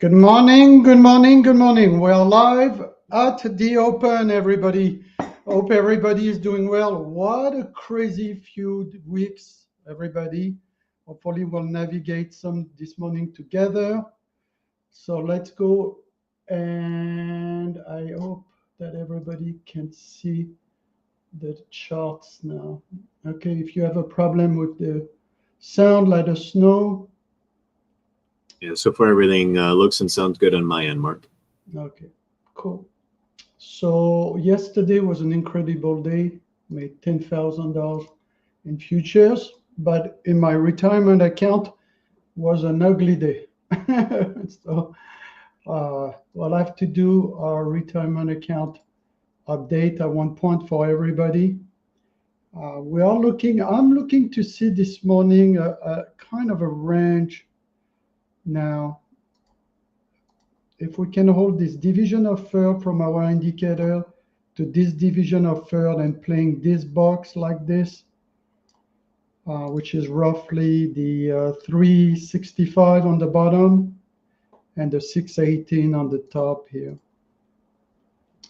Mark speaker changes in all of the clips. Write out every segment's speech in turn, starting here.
Speaker 1: Good morning, good morning, good morning. We're live at the open, everybody. Hope everybody is doing well. What a crazy few weeks, everybody. Hopefully we'll navigate some this morning together. So let's go. And I hope that everybody can see the charts now. Okay, if you have a problem with the sound, let us know.
Speaker 2: Yeah, so far everything looks and sounds good on my end, Mark.
Speaker 1: Okay, cool. So yesterday was an incredible day. Made $10,000 in futures, but in my retirement account was an ugly day. So we'll have to do our retirement account update at one point for everybody. I'm looking to see this morning a kind of a range now. If we can hold this division of third from our indicator to this division of third and playing this box like this, which is roughly the 365 on the bottom and the 618 on the top here.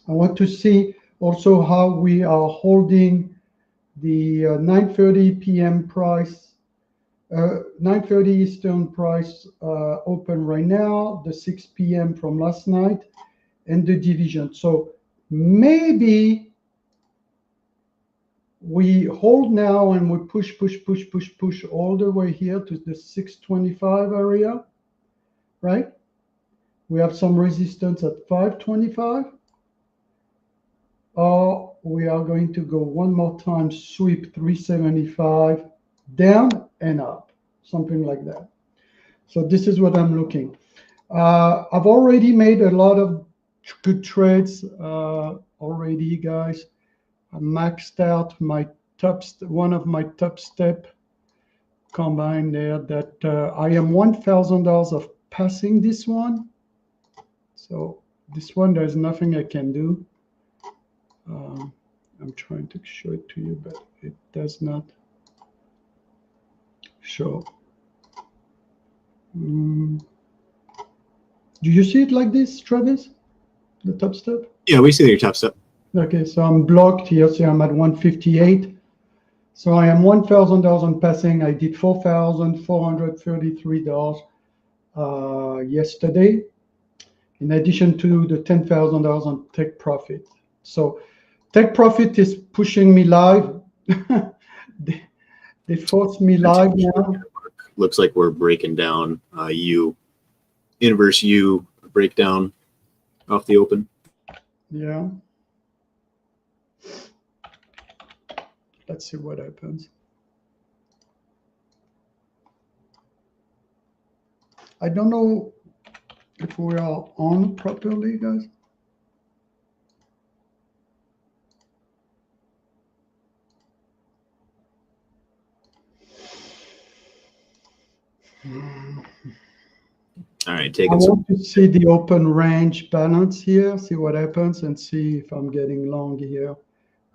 Speaker 1: I want to see also how we are holding the 9:30 p.m. price, 9:30 Eastern price open right now, the 6 p.m. from last night, and the division. So maybe we hold now and we push all the way here to the 625 area, right? We have some resistance at 525. Or we are going to go one more time, sweep 375 down and up, something like that. So this is what I'm looking. I've already made a lot of good trades already, guys. I maxed out my one of my top step combined there that I am $1,000 of passing this one. So this one, there's nothing I can do. I'm trying to show it to you, but it does not show. Do you see it like this, Travis? The top step?
Speaker 2: Yeah, we see your top step.
Speaker 1: Okay, so I'm blocked here. So I'm at 158. So I am $1,000 on passing. I did $4,433 yesterday, in addition to the $10,000 on take profit. So take profit is pushing me live. They forced me live now.
Speaker 2: Looks like we're breaking down inverse U breakdown off the open.
Speaker 1: Yeah. Let's see what happens. I don't know if we are on properly, guys.
Speaker 2: All right,
Speaker 1: I want to see the open range balance here, see what happens, and see if I'm getting long here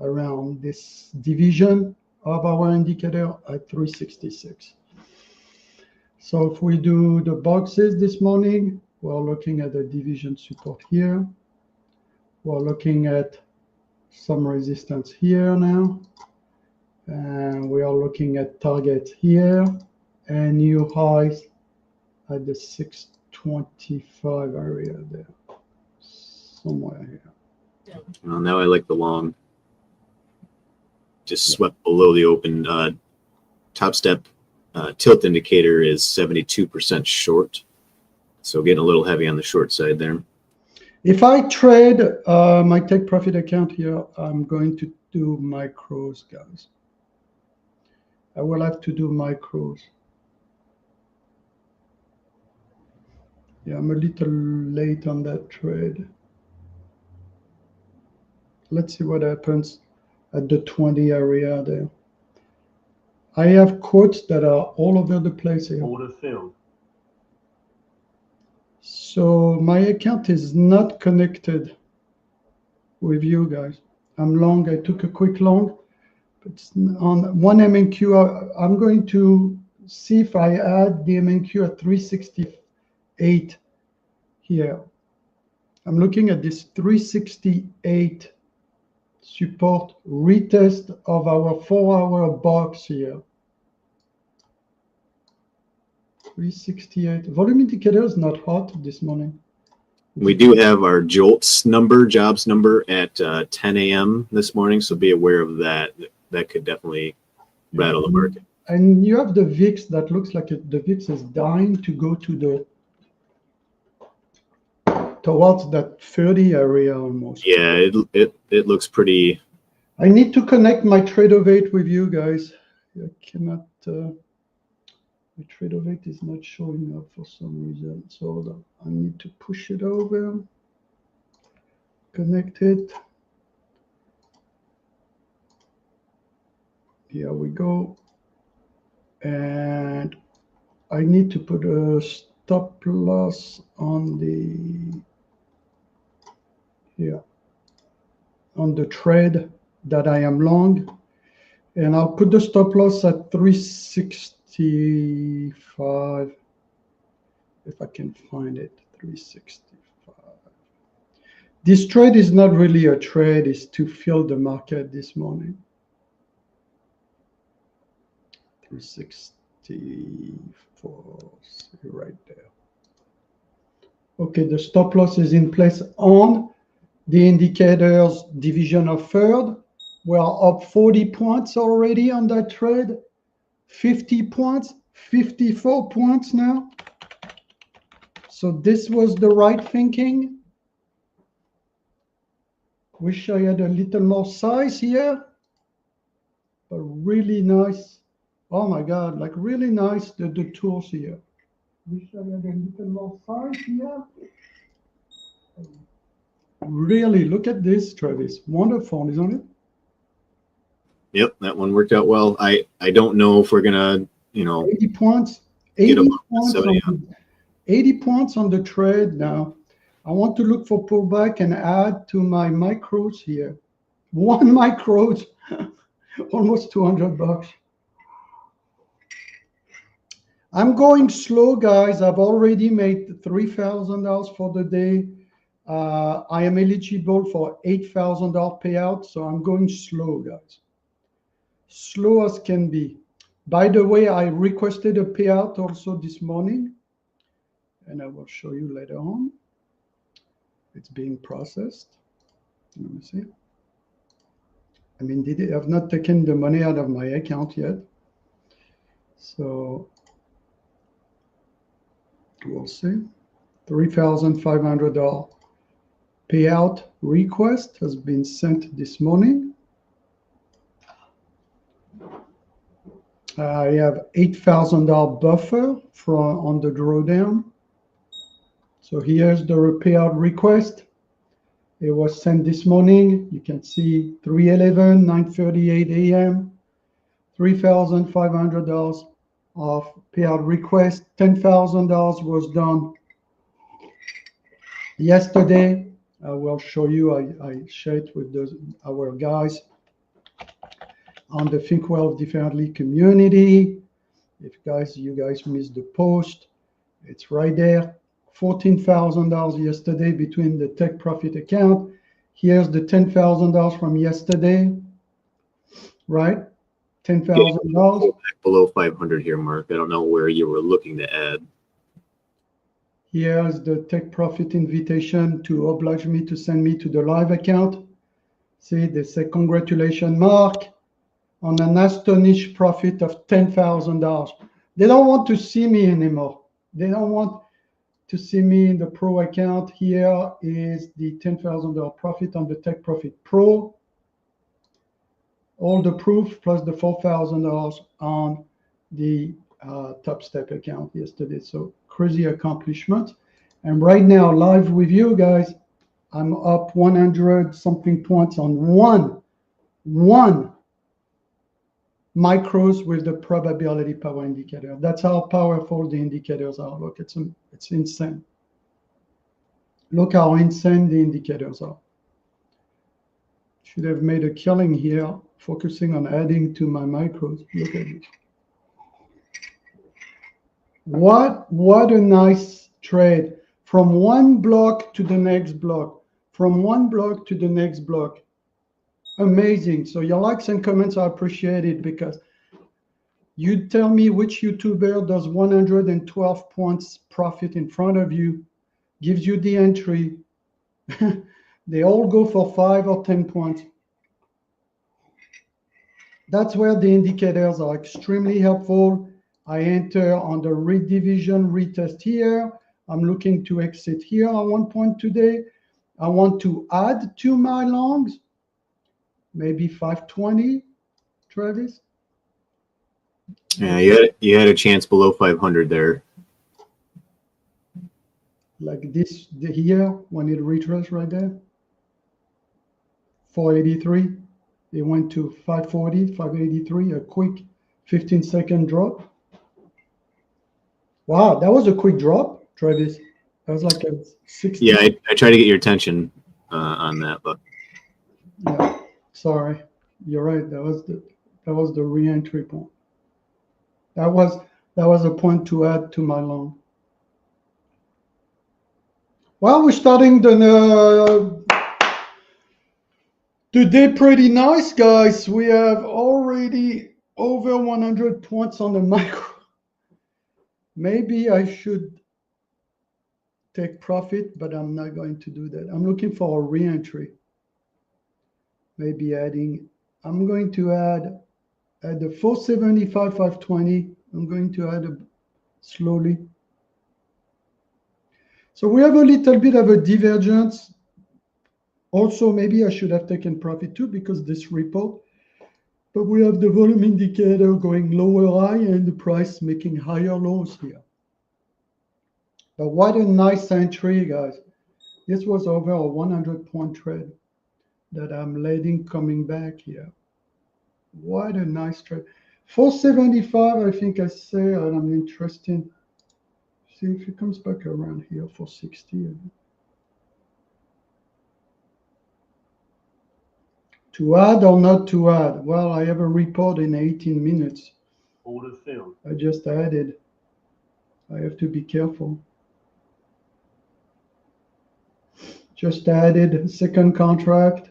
Speaker 1: around this division of our indicator at 366. So if we do the boxes this morning, we're looking at the division support here. We're looking at some resistance here now. And we are looking at targets here and new highs at the 625 area there, somewhere here.
Speaker 2: Well, now I like the long. Just swept below the open. Top step tilt indicator is 72% short. So getting a little heavy on the short side there.
Speaker 1: If I trade my take profit account here, I'm going to do micros, guys. I will have to do micros. Yeah, I'm a little late on that trade. Let's see what happens at the 20 area there. I have quotes that are all over the place here.
Speaker 3: Order filled.
Speaker 1: So my account is not connected with you guys. I'm long. I took a quick long. But on one MNQ, I'm going to see if I add the MNQ at 368 here. I'm looking at this 368 support retest of our 4-hour box here. 368. Volume indicator is not hot this morning.
Speaker 2: We do have our jobs number at 10 a.m. this morning, so be aware of that. That could definitely rattle the market.
Speaker 1: And you have the VIX that looks like the VIX is dying to go to towards that 30 area almost.
Speaker 2: Yeah, it looks pretty.
Speaker 1: I need to connect my trade-of-8 with you guys. I cannot. My trade-of-8 is not showing up for some reason, so I need to push it over. Connect it. Here we go. And I need to put a stop loss on the trade that I am long, and I'll put the stop loss at 365 if I can find it. 365. This trade is not really a trade, it's to fill the market this morning. 364, see right there. Okay, the stop loss is in place on the indicators division of third. We are up 40 points already on that trade. 50 points, 54 points now. So this was the right thinking. Wish I had a little more size here, but really nice. Oh my God, like really nice, the tools here. Wish I had a little more size here. Really, look at this, Travis. Wonderful, isn't it?
Speaker 2: Yep, that one worked out well. I don't know if we're gonna,
Speaker 1: 80 points. 80 points on the trade now. I want to look for pullback and add to my micros here. One micros, almost $200. I'm going slow, guys. I've already made $3,000 for the day. I am eligible for $8,000 payout, so I'm going slow, guys. Slow as can be. By the way, I requested a payout also this morning, and I will show you later on. It's being processed. Let me see. I mean, I have not taken the money out of my account yet. So we'll see. $3,500 payout request has been sent this morning. I have $8,000 buffer on the drawdown. So here's the payout request. It was sent this morning. You can see 3:11, 9:38 a.m. $3,500 of payout request. $10,000 was done yesterday. I will show you. I shared with our guys on the Think Well Differently community. If you guys missed the post, it's right there. $14,000 yesterday between the Take Profit account. Here's the $10,000 from yesterday, right? $10,000.
Speaker 2: Below 500 here, Mark. I don't know where you were looking to add.
Speaker 1: Here's the Take Profit invitation to oblige me to send me to the live account. See, they say, congratulations, Mark, on an astonished profit of $10,000. They don't want to see me anymore. They don't want to see me in the Pro account. Here is the $10,000 profit on the Take Profit Pro. All the proof plus the $4,000 on the Top Step account yesterday. So crazy accomplishment. And right now, live with you guys, I'm up 100 something points on one micros with the probability power indicator. That's how powerful the indicators are. Look, it's insane. Look how insane the indicators are. Should have made a killing here, focusing on adding to my micros. Look at it. What a nice trade. from one block to the next block, from one block to the next block. Amazing. So your likes and comments, I appreciate it, because you tell me which YouTuber does 112 points profit in front of you, gives you the entry. They all go for 5 or 10 points. That's where the indicators are extremely helpful. I enter on the read division retest here. I'm looking to exit here on 1 point today. I want to add to my longs, maybe 520, Travis.
Speaker 2: Yeah, you had a chance below 500 there.
Speaker 1: Like this here, when it retraced right there. 483. It went to 540, 583, a quick 15-second drop. Wow, that was a quick drop, Travis. That was like a 60.
Speaker 2: Yeah, I try to get your attention on that, but
Speaker 1: Yeah, sorry, you're right. That was the re-entry point. That was a point to add to my long. Well, we're starting the day pretty nice, guys. We have already over 100 points on the micro. Maybe I should take profit, but I'm not going to do that. I'm looking for a re-entry. Maybe I'm going to add at the 475, 520. I'm going to add slowly. So we have a little bit of a divergence. Also, maybe I should have taken profit too, because this report, but we have the volume indicator going lower high and the price making higher lows here. But what a nice entry, guys. This was over a 100-point trade that I'm letting coming back here. What a nice trade. 475, I think I say, and I'm interested. See if it comes back around here for 60. To add or not to add? Well, I have a report in 18 minutes.
Speaker 3: Order filled.
Speaker 1: I just added. I have to be careful. Just added second contract.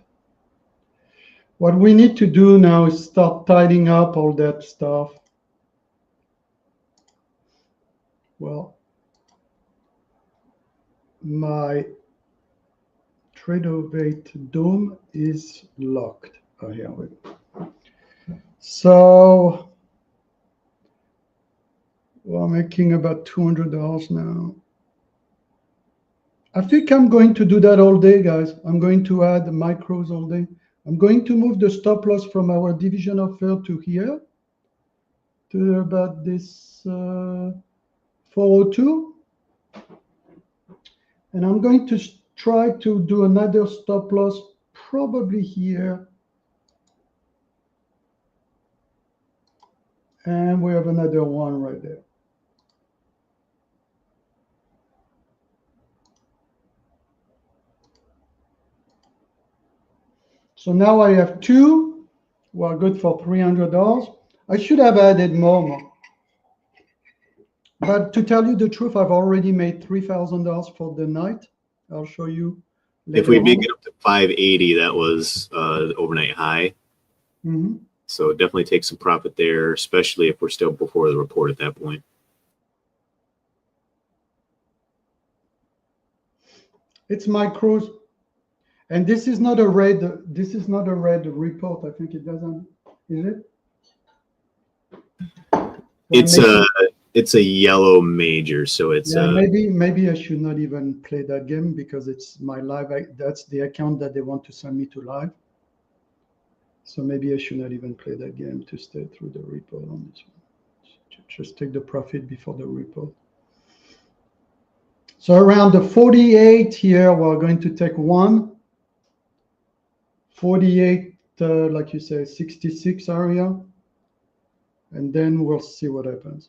Speaker 1: What we need to do now is start tidying up all that stuff. Well, my Trade.We Dome is locked. Oh, here we go. So we're making about $200 now. I think I'm going to do that all day, guys. I'm going to add the micros all day. I'm going to move the stop loss from our division offer to here, to about this 402. And I'm going to try to do another stop loss probably here. And we have another one right there. So now I have two. We're good for $300. I should have added more. But to tell you the truth, I've already made $3,000 for the night. I'll show you later.
Speaker 2: If we did get up to 580, that was the overnight high.
Speaker 1: Mm-hmm.
Speaker 2: So definitely take some profit there, especially if we're still before the report at that point.
Speaker 1: It's micros. And this is not a red. This is not a red report. I think it doesn't. Is it?
Speaker 2: It's a yellow major, so it's
Speaker 1: yeah. Maybe I should not even play that game, because it's my live. That's the account that they want to send me to live. So maybe I should not even play that game to stay through the report on this one. Just take the profit before the report. So around the 48 here, we're going to take one. 48, like you say, 66 area. And then we'll see what happens.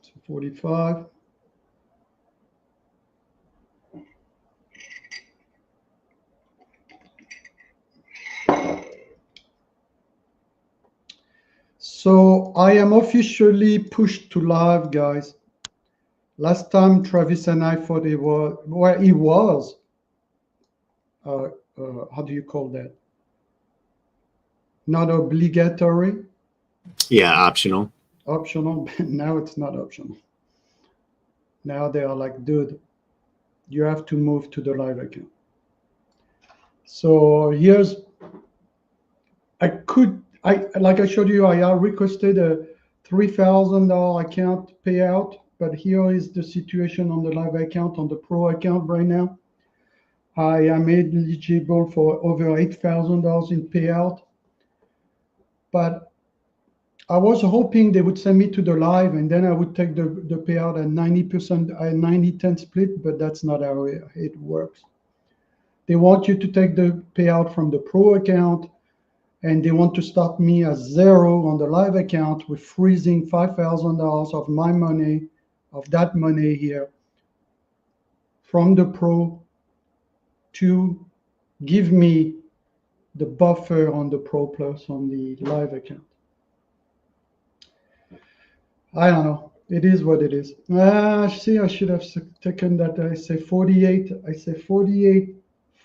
Speaker 1: So 45. So I am officially pushed to live, guys. Last time Travis and I thought it was, well, it was, how do you call that? Not obligatory.
Speaker 2: Yeah, optional.
Speaker 1: Optional. Now it's not optional. Now they are like, dude, you have to move to the live account. So here's, like I showed you, I requested a $3,000 account payout, but here is the situation on the live account, on the pro account right now. I am eligible for over $8,000 in payout, but I was hoping they would send me to the live and then I would take the payout at 90%, 90-10 split, but that's not how it works. They want you to take the payout from the pro account and they want to start me at zero on the live account with freezing $5,000 of my money, of that money here from the pro to give me the buffer on the Pro Plus on the live account. I don't know. It is what it is. See, I should have taken that. I say 48. I say 48,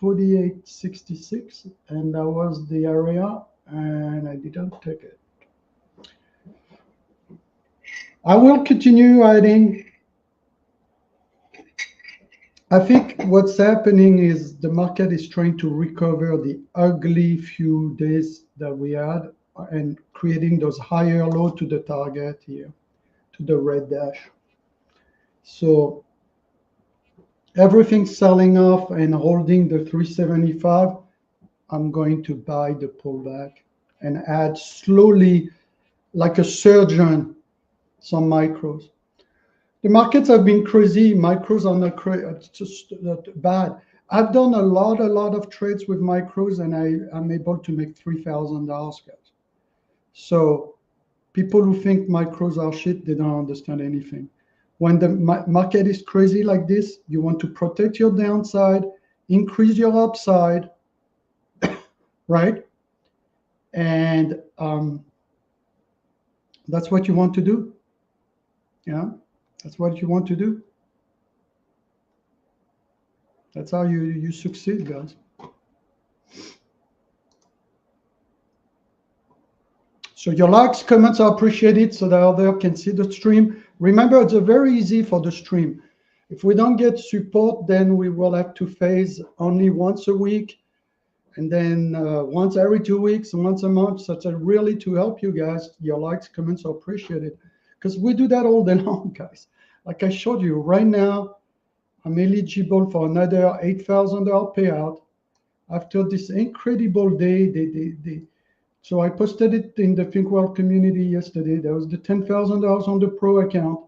Speaker 1: 48.66, and that was the area, and I didn't take it. I will continue adding. I think what's happening is the market is trying to recover the ugly few days that we had and creating those higher low to the target here, to the red dash. So everything's selling off and holding the 375. I'm going to buy the pullback and add slowly, like a surgeon, some micros. The markets have been crazy. Micros are not just not bad. I've done a lot of trades with micros, and I'm able to make $3,000, guys. So people who think micros are shit, they don't understand anything. When the market is crazy like this, you want to protect your downside, increase your upside, right? And that's what you want to do. Yeah. That's what you want to do. That's how you succeed, guys. So your likes, comments are appreciated so that others can see the stream. Remember, it's very easy for the stream. If we don't get support, then we will have to phase only once a week, and then once every 2 weeks, once a month. So it's really to help you guys. Your likes, comments are appreciated because we do that all day long, guys. Like I showed you right now, I'm eligible for another $8,000 payout after this incredible day. So I posted it in the Think Well community yesterday. There was the $10,000 on the pro account,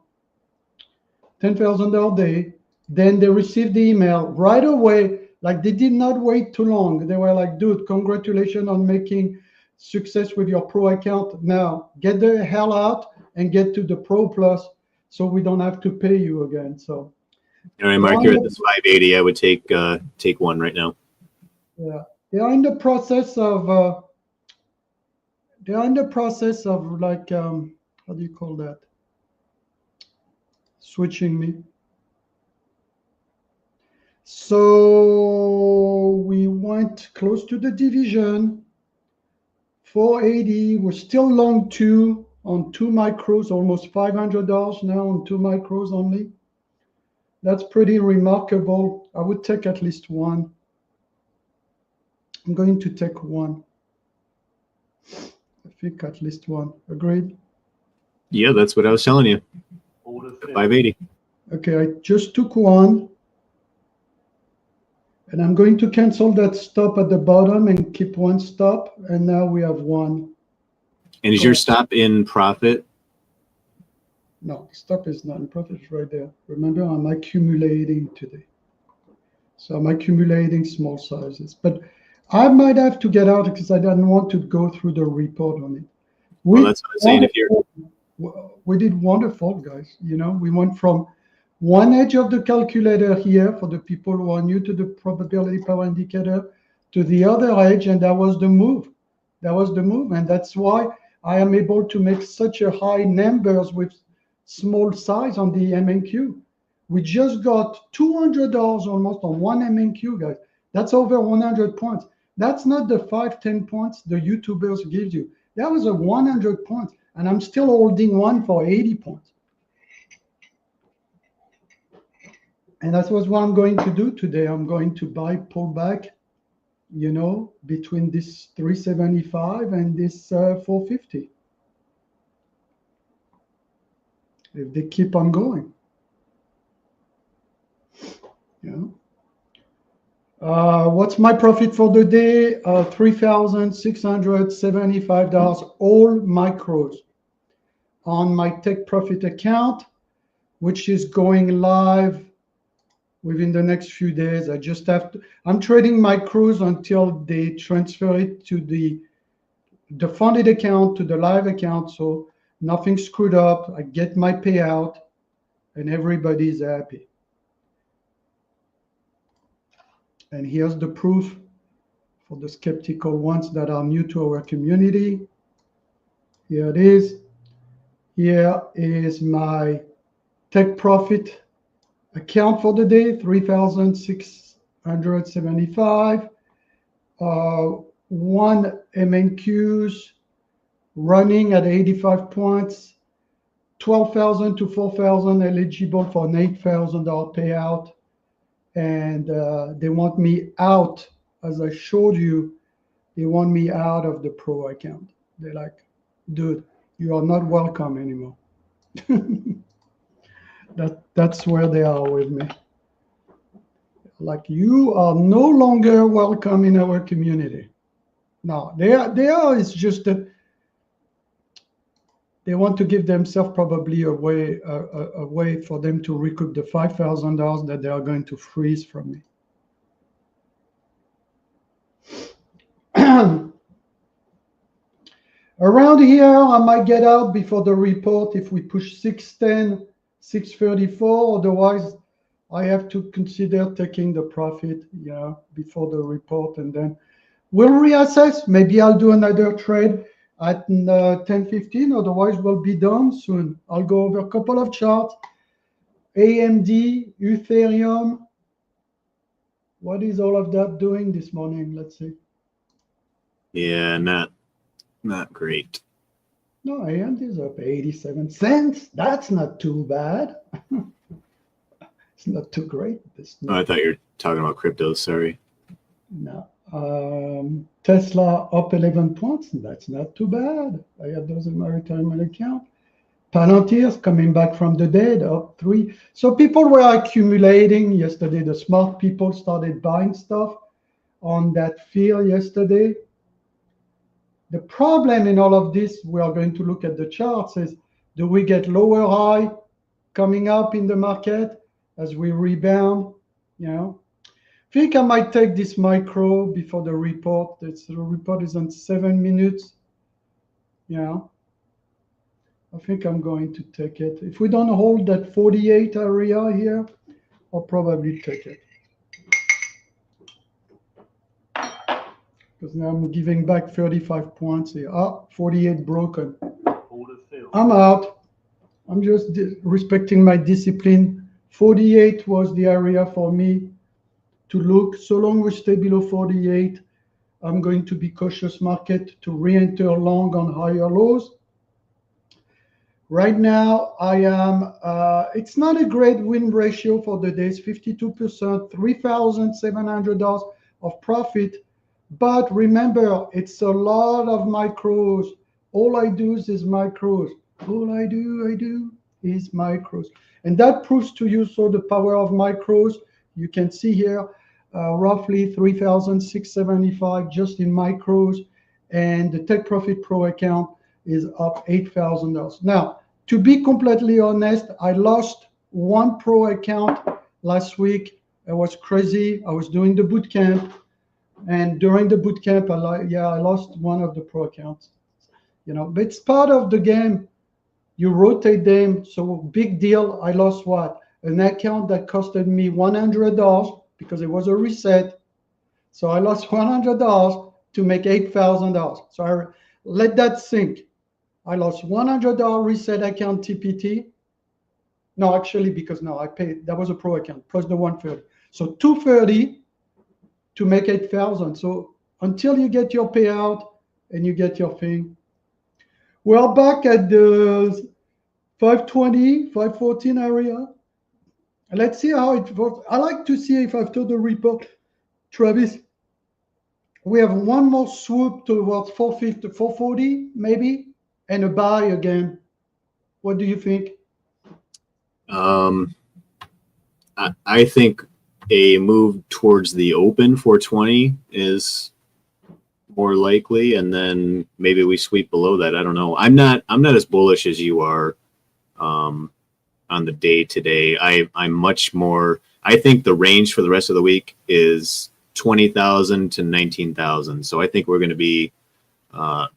Speaker 1: $10,000 day. Then they received the email right away. Like they did not wait too long. They were like, dude, congratulations on making success with your pro account. Now get the hell out and get to the Pro Plus so we don't have to pay you again. So,
Speaker 2: all right, Mark, you're at this 580. I would take one right now.
Speaker 1: Yeah, they are in the process of like how do you call that? Switching me. So we went close to the division. 480. We're still long two on 2 micros, almost $500 now on 2 micros only. That's pretty remarkable. I would take at least one. I'm going to take one. I think at least one. Agreed?
Speaker 2: Yeah, that's what I was telling you. 580.
Speaker 1: Okay, I just took one. And I'm going to cancel that stop at the bottom and keep one stop. And now we have one.
Speaker 2: And is your stop in profit?
Speaker 1: No, stop is not in profit. It's right there. Remember, I'm accumulating today. So I'm accumulating small sizes. But I might have to get out because I didn't want to go through the report on it.
Speaker 2: Well, that's what I'm saying. If you're,
Speaker 1: we did wonderful, guys. You know, we went from one edge of the calculator here for the people who are new to the probability power indicator to the other edge, and that was the move. That was the move, and that's why I am able to make such a high numbers with small size on the MNQ. We just got $200 almost on one MNQ, guys. That's over 100 points. That's not the 5-10 points the YouTubers give you. That was a 100 points, and I'm still holding one for 80 points. And that's what I'm going to do today. I'm going to buy pullback, you know, between this 375 and this 450. If they keep on going. Yeah. What's my profit for the day? $3,675, all micros on my Take Profit account, which is going live within the next few days. I just have to, I'm trading micros until they transfer it to the funded account, to the live account, so nothing screwed up. I get my payout and everybody's happy. And here's the proof for the skeptical ones that are new to our community. Here it is. Here is my Take Profit account for the day, 3,675. One MNQs running at 85 points, 12,000 to 4,000 eligible for an $8,000 payout. And they want me out, as I showed you, they want me out of the pro account. They're like, dude, you are not welcome anymore. That's where they are with me. Like, you are no longer welcome in our community. No, they are. It's just that they want to give themselves probably a way for them to recoup the $5,000 that they are going to freeze from me. Around here, I might get out before the report if we push 610, 634. Otherwise, I have to consider taking the profit, before the report, and then we'll reassess. Maybe I'll do another trade at 10:15. Otherwise, we'll be done soon. I'll go over a couple of charts. AMD, Ethereum. What is all of that doing this morning? Let's see.
Speaker 2: Yeah, not great.
Speaker 1: No, AMD is up 87 cents. That's not too bad. It's not too great.
Speaker 2: Oh, I thought you were talking about crypto. Sorry.
Speaker 1: No. Tesla up 11 points. That's not too bad. I have those in my retirement account. Palantir's coming back from the dead, up 3. So people were accumulating yesterday. The smart people started buying stuff on that field yesterday. The problem in all of this, we are going to look at the charts, is do we get lower high coming up in the market as we rebound? I think I might take this micro before the report. The report is on 7 minutes. I think I'm going to take it. If we don't hold that 48 area here, I'll probably take it. Because now I'm giving back 35 points here. 48 broken. I'm out. I'm just respecting my discipline. 48 was the area for me to look. So long we stay below 48, I'm going to be cautious market to re-enter long on higher lows. Right now, I am, it's not a great win ratio for the day. It's 52%, $3,700 of profit. But remember, it's a lot of micros. All I do is micros. All I do is micros. And that proves to you so the power of micros. You can see here, roughly 3,675 just in micros. And the Take Profit Pro account is up $8,000. Now, to be completely honest, I lost one pro account last week. It was crazy. I was doing the boot camp. And during the boot camp, I lost one of the pro accounts. But it's part of the game. You rotate them. So big deal. I lost what? An account that costed me $100 because it was a reset. So I lost $100 to make $8,000. So I let that sink. I lost $100 reset account TPT No, actually, because no, I paid, that was a pro account, plus the 130. So 230 to make 8,000. So until you get your payout and you get your thing, we're back at the 520, 514 area. Let's see how it works. I like to see if after the report, Travis, we have one more swoop towards 450, 440 maybe, and a buy again. What do you think?
Speaker 2: I think a move towards the open 420 is more likely, and then maybe we sweep below that. I don't know. I'm not as bullish as you are on the day today. I'm much more. I think the range for the rest of the week is 20,000 to 19,000. So I think we're going to be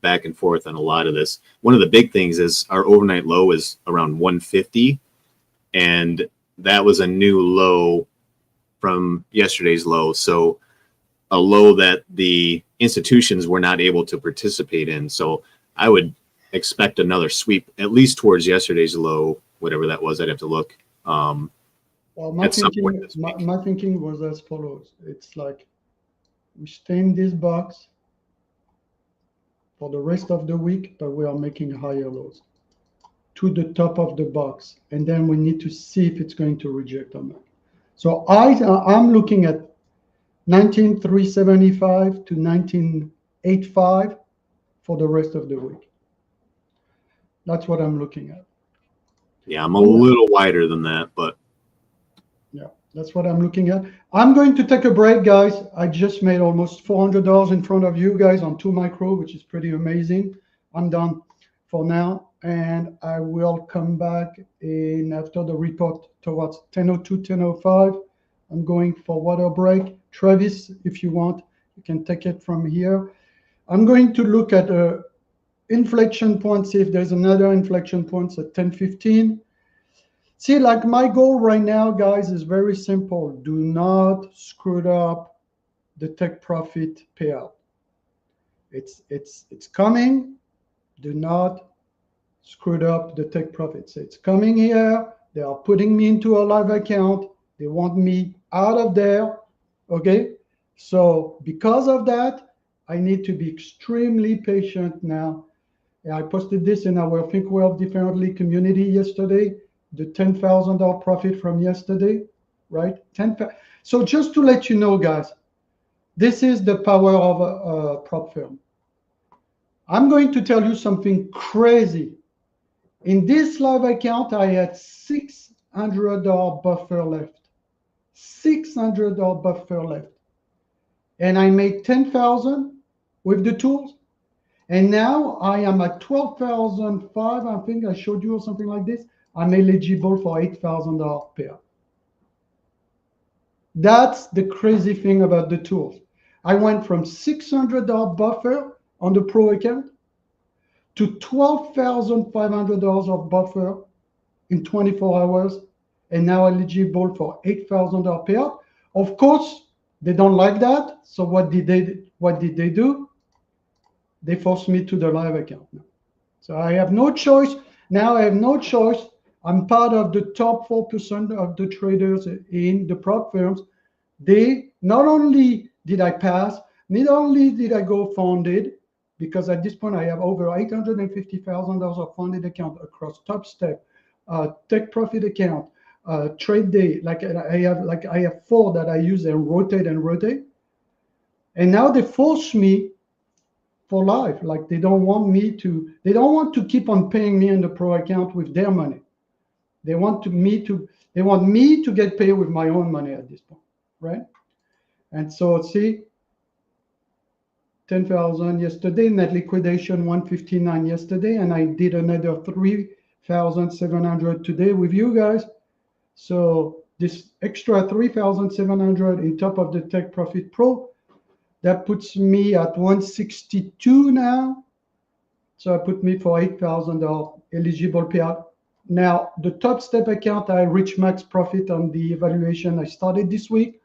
Speaker 2: back and forth on a lot of this. One of the big things is our overnight low is around 150, and that was a new low from yesterday's low. So a low that the institutions were not able to participate in. So I would expect another sweep, at least towards yesterday's low, whatever that was. I'd have to look.
Speaker 1: Well, my thinking was as follows. It's like we stay in this box for the rest of the week, but we are making higher lows to the top of the box, and then we need to see if it's going to reject or not. So I'm looking at 19,375 to 19,885 for the rest of the week. That's what I'm looking at.
Speaker 2: Yeah, I'm a little wider than that, but
Speaker 1: yeah, that's what I'm looking at. I'm going to take a break, guys. I just made almost $400 in front of you guys on 2 micro, which is pretty amazing. I'm done for now, and I will come back in after the report towards 10:02, 10:05. I'm going for water break. Travis, if you want, you can take it from here. I'm going to look at a inflection point, see if there's another inflection point at 10:15. See, like my goal right now, guys, is very simple. Do not screw up the take profit payout. It's coming. Do not screw up the take profits. It's coming here. They are putting me into a live account. They want me out of there. Okay. So because of that, I need to be extremely patient now. I posted this in our Think Well Differently community yesterday, the $10,000 profit from yesterday, right? So just to let you know, guys, this is the power of a prop firm. I'm going to tell you something crazy. In this live account, I had $600 buffer left. $600 buffer left. And I made 10,000 with the tools. And now I am at 12,005. I think I showed you or something like this. I'm eligible for $8,000 payout. That's the crazy thing about the tools. I went from $600 buffer on the pro account to $12,500 of buffer in 24 hours, and now eligible for $8,000 payout. Of course, they don't like that. So what did they do? They forced me to the live account now. So I have no choice. Now I have no choice. I'm part of the top 4% of the traders in the prop firms. They not only did I pass, not only did I go funded, because at this point I have over $850,000 of funded account across Top Step, Take Profit account, Trade Day. I have 4 that I use and rotate. And now they force me for life. Like they don't want to keep on paying me in the pro account with their money. They want me to get paid with my own money at this point, right? And so see, 10,000 yesterday, net liquidation 159 yesterday, and I did another 3,700 today with you guys. So this extra 3,700 in top of the Take Profit Pro, that puts me at 162 now. So I put me for $8,000 eligible payout. Now the Top Step account, I reached max profit on the evaluation I started this week,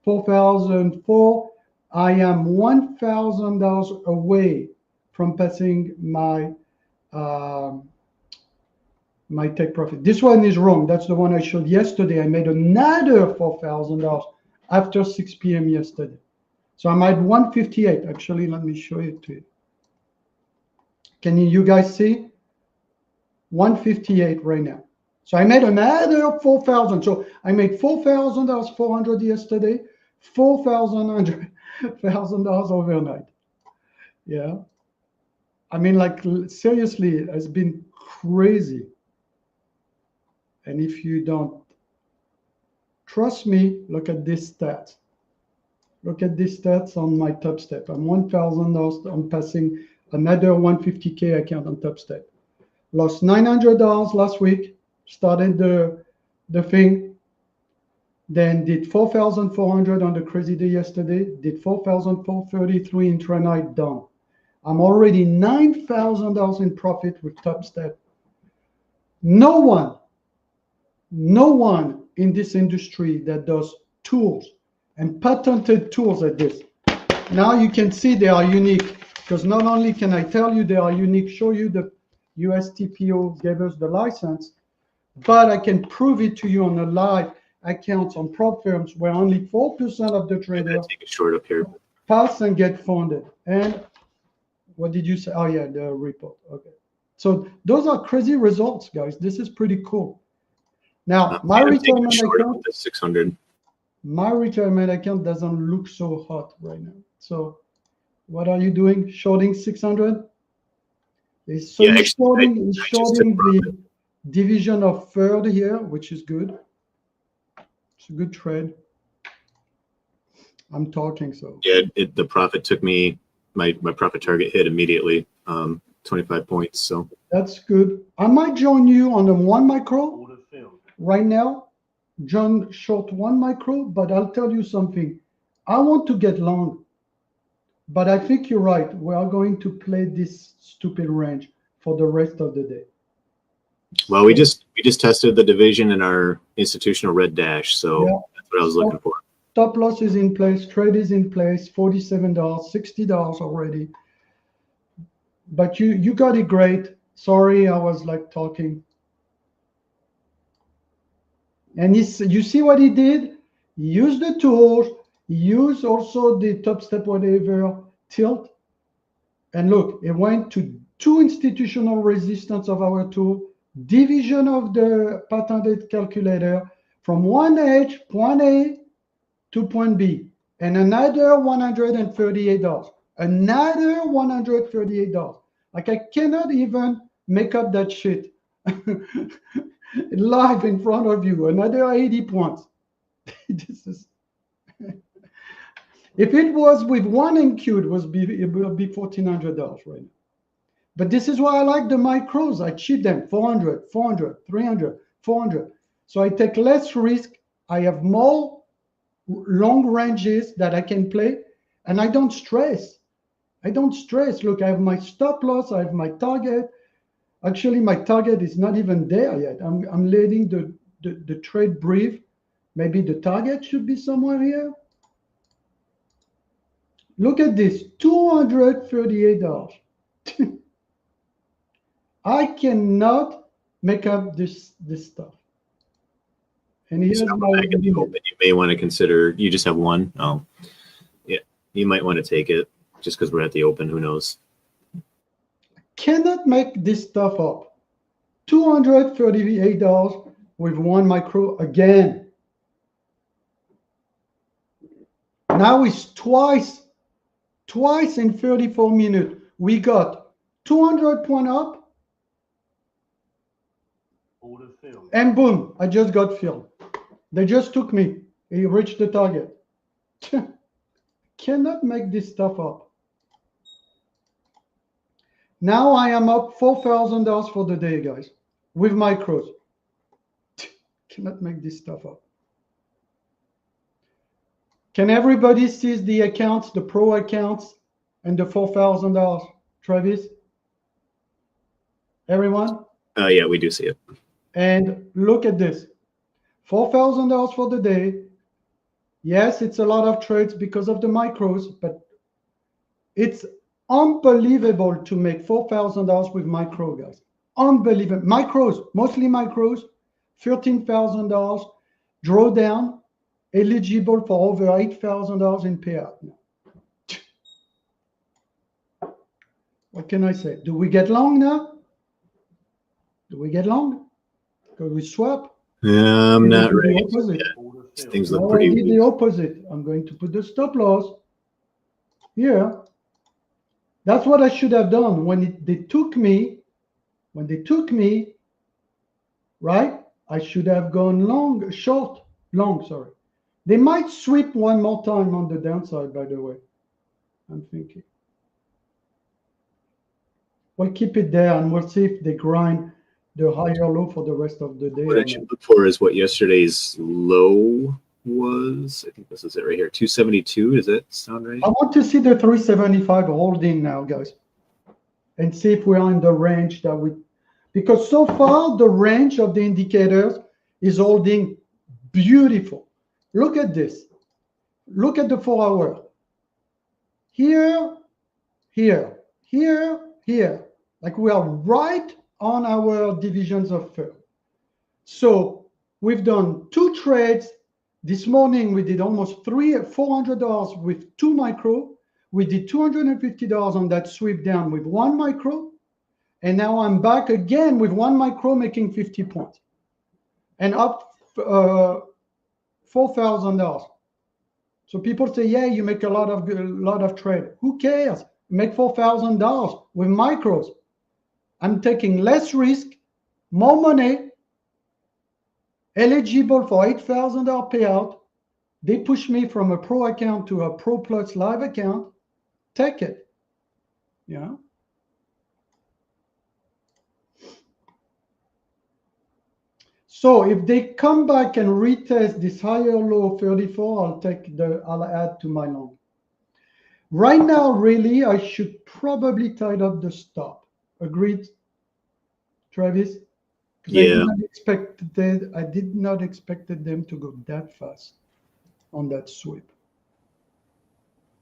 Speaker 1: 4,004. I am $1,000 away from passing my my take profit. This one is wrong. That's the one I showed yesterday. I made another $4,000 after 6 p.m. yesterday. So I'm at 158. Actually, let me show it to you. Can you guys see? 158 right now. So I made another 4,000. So I made $4,400 yesterday, $4,100 overnight. Yeah. I mean, like, seriously, it has been crazy. And if you don't trust me, look at this stats. Look at these stats on my Top Step. I'm $1,000. I'm passing another 150K account on Top Step. Lost $900 last week. Started the thing. Then did 4,400 on the crazy day yesterday. Did 4,433 intraday, done. I'm already $9,000 in profit with Top Step. No one in this industry that does tools and patented tools like this. Now you can see they are unique, because not only can I tell you they are unique, show you the USTPO gave us the license, but I can prove it to you on a live account on prop firms where only 4% of the traders
Speaker 2: take a short up here.
Speaker 1: pass and get funded. And what did you say? Oh yeah, the report. Okay. So those are crazy results, guys. This is pretty cool. Now, my retirement account,
Speaker 2: 600.
Speaker 1: My retirement account doesn't look so hot right now. So what are you doing? Shorting 600? So yeah, he's shorting the division of third here, which is good. It's a good trade. I'm talking so.
Speaker 2: Yeah, the profit took me, my profit target hit immediately, 25 points. So
Speaker 1: that's good. I might join you on the 1 micro right now. John short 1 micro, but I'll tell you something. I want to get long, but I think you're right. We are going to play this stupid range for the rest of the day.
Speaker 2: Well, we just tested the division in our institutional red dash, so yeah, that's what I was looking for.
Speaker 1: Stop loss is in place, trade is in place, $47, $60 already. But you got it great. Sorry, I was like talking. And you see what he did? He used the tools, he used also the Top Step whatever tilt. And look, it went to 2 institutional resistance of our tool, division of the patented calculator from one edge, point A to point B, and another $138. Another $138. Like, I cannot even make up that shit. Live in front of you, another 80 points. This is if it was with 1 NQ, it would be $1,400 right now. But this is why I like the micros. I cheat them 400, 400, 300, 400. So I take less risk. I have more long ranges that I can play, and I don't stress. Look, I have my stop loss. I have my target. Actually, my target is not even there yet. I'm letting the trade breathe. Maybe the target should be somewhere here. Look at this, $238. I cannot make up this stuff. And here's my
Speaker 2: you may want to consider. You just have one. Oh, yeah. You might want to take it just because we're at the open. Who knows?
Speaker 1: Cannot make this stuff up. $238 with 1 micro again. Now it's twice in 34 minutes. We got 200 point up, and boom, I just got filled. They just took me. He reached the target. Cannot make this stuff up. Now I am up $4,000 for the day, guys, with micros. Cannot make this stuff up. Can everybody see the accounts, the pro accounts, and the $4,000, Travis? Everyone?
Speaker 2: Yeah, we do see it.
Speaker 1: And look at this. $4,000 for the day. Yes, it's a lot of trades because of the micros, but it's unbelievable to make $4,000 with micro, guys. Unbelievable. Micros, mostly micros, $13,000 drawdown, eligible for over $8,000 in payout. What can I say? Do we get long now? Do we get long? Because we swap.
Speaker 2: I'm not ready.
Speaker 1: The opposite.
Speaker 2: Things look
Speaker 1: Now
Speaker 2: pretty
Speaker 1: I did
Speaker 2: weak.
Speaker 1: the opposite. I'm going to put the stop loss here. That's what I should have done when they took me. When they took me, right? I should have gone long, short, long. Sorry. They might sweep one more time on the downside. By the way, I'm thinking. We'll keep it there, and we'll see if they grind the higher low for the rest of the day.
Speaker 2: What I should look for is what yesterday's low was. I think this is it right here. 272. Does that sound right?
Speaker 1: I want to see the 375 holding now, guys, and see if we are in the range that we, because so far the range of the indicators is holding beautiful. Look at this. Look at the 4 hour. Here, here, here, here. Like we are right on our divisions of firm. So we've done 2 trades. This morning we did almost $400 with 2 micro. We did $250 on that sweep down with 1 micro. And now I'm back again with 1 micro making 50 points. And up $4,000. So people say, yeah, you make a lot of trade. Who cares? Make $4,000 with micros. I'm taking less risk, more money, eligible for $8,000 payout. They push me from a pro account to a pro plus live account. Take it. Yeah. So if they come back and retest this higher low of 34, I'll add to my long. Right now, really, I should probably tie up the stop. Agreed, Travis?
Speaker 2: Yeah.
Speaker 1: I did not expect them to go that fast on that sweep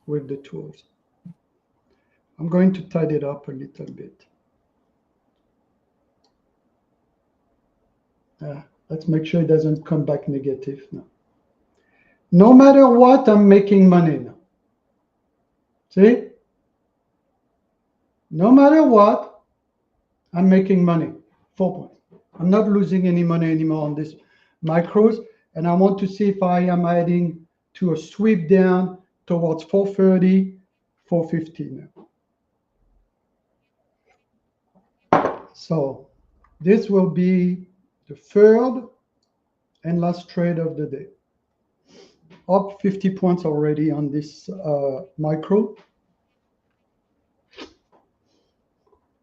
Speaker 1: with the tools. I'm going to tidy it up a little bit. Let's make sure it doesn't come back negative now. No matter what, I'm making money now. See? No matter what, I'm making money. 4 points. I'm not losing any money anymore on this micros. And I want to see if I am adding to a sweep down towards 430, 450 now. So this will be the third and last trade of the day. Up 50 points already on this micro.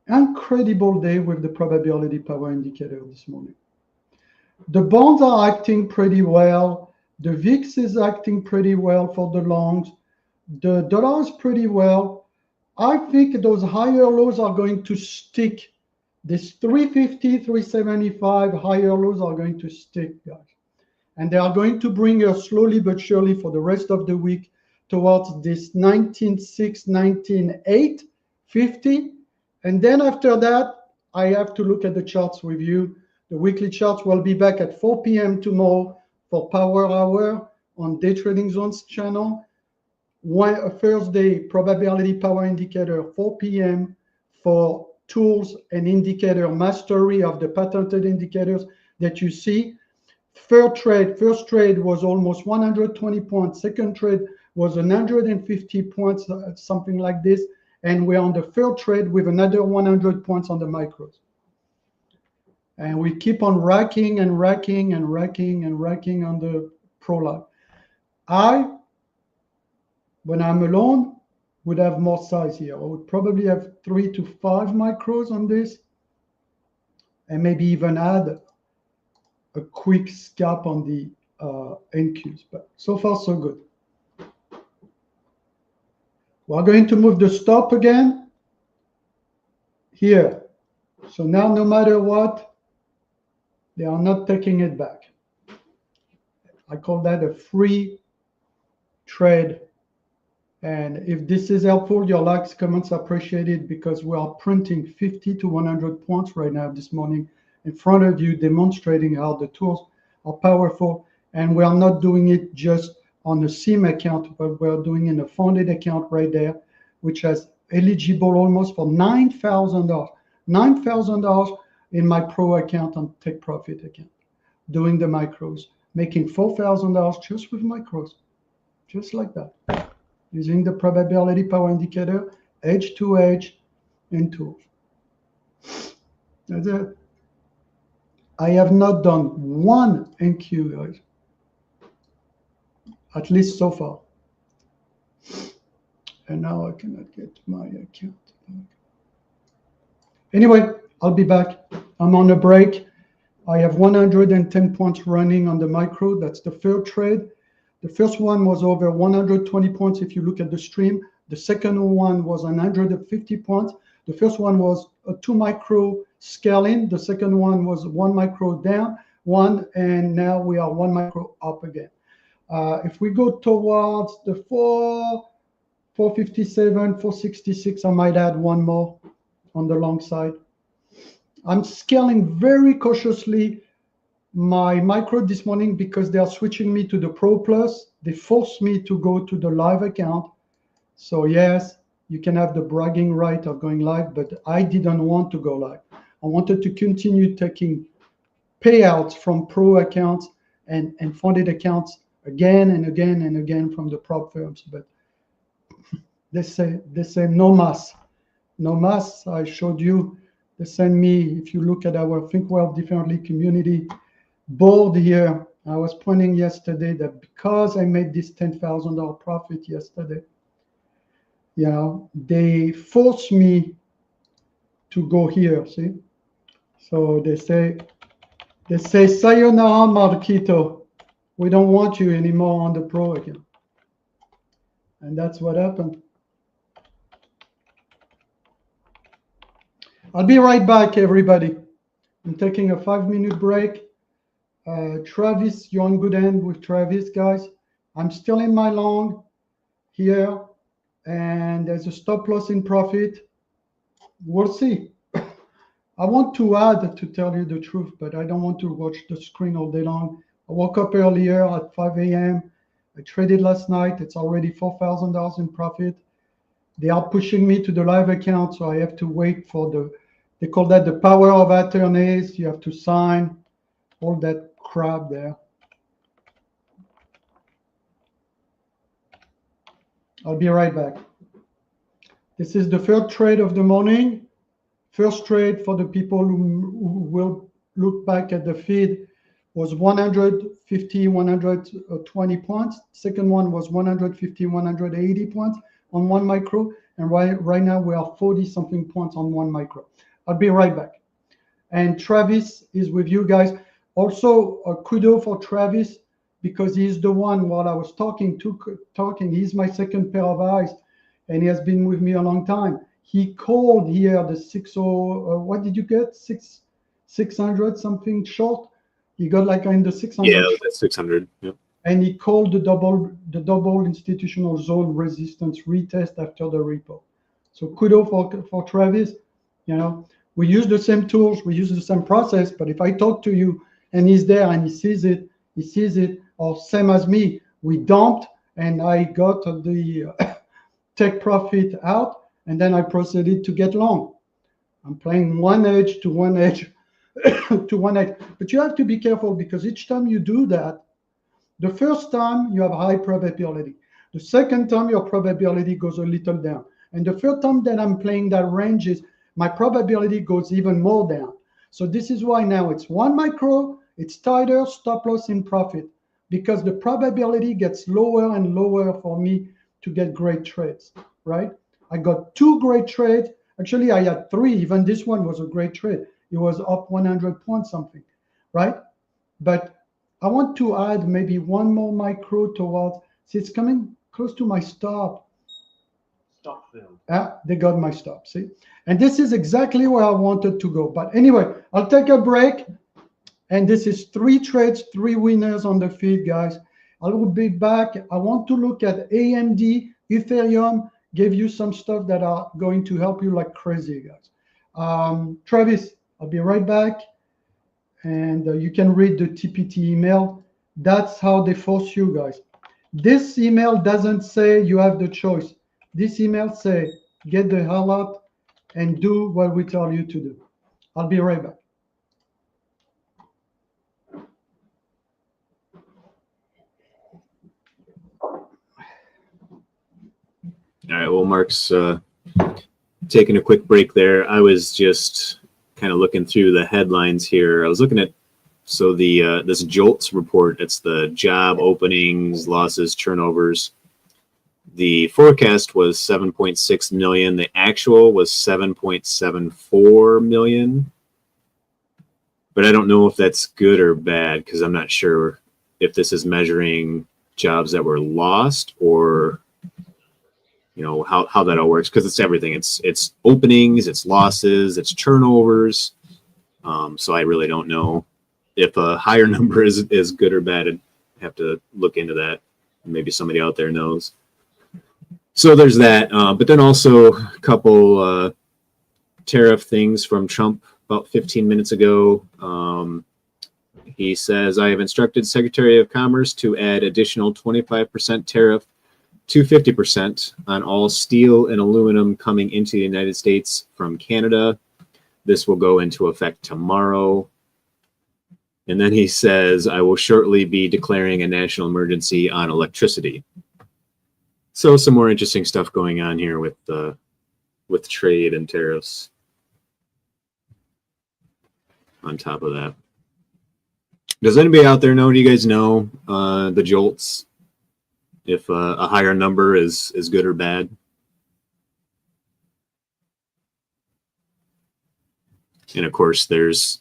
Speaker 1: Incredible day with the probability power indicator this morning. The bonds are acting pretty well. The VIX is acting pretty well for the longs. The dollar is pretty well. I think those higher lows are going to stick. This 350, 375 higher lows are going to stick, guys. And they are going to bring us slowly but surely for the rest of the week towards this 19.6, 19.8, 50. And then after that, I have to look at the charts with you. The weekly charts will be back at 4 p.m. tomorrow for Power Hour on Day Trading Zones channel. Thursday, probability power indicator, 4 p.m. for tools and indicator mastery of the patented indicators that you see. First trade was almost 120 points. Second trade was 150 points, something like this. And we're on the third trade with another 100 points on the micros. And we keep on racking and racking and racking and racking on the pro live. When I'm alone, would have more size here. I would probably have 3 to 5 micros on this, and maybe even add a quick scalp on the NQs. But so far, so good. We're going to move the stop again here. So now, no matter what, they are not taking it back. I call that a free trade And if this is helpful, your likes, comments are appreciated, because we are printing 50 to 100 points right now this morning in front of you, demonstrating how the tools are powerful. And we are not doing it just on a SIM account, but we're doing in a funded account right there, which has eligible almost for $9,000. $9,000 in my pro account on Take Profit account, doing the micros, making $4,000 just with micros, just like that, using the probability power indicator, edge to edge, and tools. That's it. I have not done one NQ, guys, at least so far. And now I cannot get my account back. Anyway, I'll be back. I'm on a break. I have 110 points running on the micro. That's the third trade. The first one was over 120 points if you look at the stream. The second one was 150 points. The first one was a 2 micro scaling. The second one was 1 micro down, and now we are 1 micro up again. If we go towards the 457, 466, I might add one more on the long side. I'm scaling very cautiously my micro this morning because they are switching me to the Pro Plus. They forced me to go to the live account. So yes, you can have the bragging right of going live, but I didn't want to go live. I wanted to continue taking payouts from pro accounts and funded accounts again and again and again from the prop firms. But they say no mas. No mas. I showed you. They send me, if you look at our Think Well Differently community board here, I was pointing yesterday that because I made this $10,000 profit yesterday, you know, they forced me to go here, see? So they say, sayonara, Marquito. We don't want you anymore on the pro account. And that's what happened. I'll be right back, everybody. I'm taking a 5-minute break. Travis, you're on good end with Travis, guys. I'm still in my long here, and there's a stop loss in profit. We'll see. I want to add, to tell you the truth, but I don't want to watch the screen all day long. I woke up earlier at 5 a.m. I traded last night. It's already $4,000 in profit. They are pushing me to the live account, so I have to wait for they call that the power of attorneys. You have to sign all that crap there. I'll be right back. This is the third trade of the morning. First trade for the people who will look back at the feed was 150, 120 points. Second one was 150, 180 points on 1 micro. And right now we are 40-something points on 1 micro. I'll be right back. And Travis is with you guys. Also, a kudo for Travis, because he's the one while I was talking, he's my second pair of eyes, and he has been with me a long time. He called here the 60, what did you get? 600 something short? He got like in the 600.
Speaker 2: Yeah, that's 600. Yep.
Speaker 1: And he called the double institutional zone resistance retest after the repo. So kudo for Travis. You know, we use the same tools, we use the same process, but if I talk to you and he's there and he sees it, or same as me, we dumped and I got the take profit out, and then I proceeded to get long. I'm playing one edge to one edge to one edge. But you have to be careful, because each time you do that, the first time you have high probability. The second time your probability goes a little down. And the third time that I'm playing that ranges, my probability goes even more down. So this is why now it's 1 micro, it's tighter, stop loss in profit, because the probability gets lower and lower for me to get great trades, right? I got 2 great trades. Actually, I had 3. Even this one was a great trade. It was up 100 points something, right? But I want to add maybe 1 more micro towards, see, it's coming close to my stop.
Speaker 3: Stop film.
Speaker 1: They got my stop, see? And this is exactly where I wanted to go. But anyway, I'll take a break. And this is 3 trades, 3 winners on the feed, guys. I will be back. I want to look at AMD, Ethereum gave you some stuff that are going to help you like crazy, guys. Travis, I'll be right back. And you can read the TPT email. That's how they force you, guys. This email doesn't say you have the choice. This email say get the hell out and do what we tell you to do. I'll be right back.
Speaker 2: All right. Well, Mark's taking a quick break there. I was just kind of looking through the headlines here. I was looking at this JOLTS report. It's the job openings, losses, turnovers. The forecast was 7.6 million. The actual was 7.74 million. But I don't know if that's good or bad because I'm not sure if this is measuring jobs that were lost or how that all works, because it's everything. It's openings, it's losses, it's turnovers. So I really don't know if a higher number is good or bad. I'd have to look into that. Maybe somebody out there knows. So there's that. But then also a couple tariff things from Trump about 15 minutes ago. He says, I have instructed Secretary of Commerce to add additional 25% tariff to 50% on all steel and aluminum coming into the United States from Canada. This will go into effect tomorrow. And then he says, I will shortly be declaring a national emergency on electricity. So some more interesting stuff going on here with trade and tariffs on top of that. Does anybody out there know? Do you guys know the JOLTS? If a higher number is good or bad? And of course, there's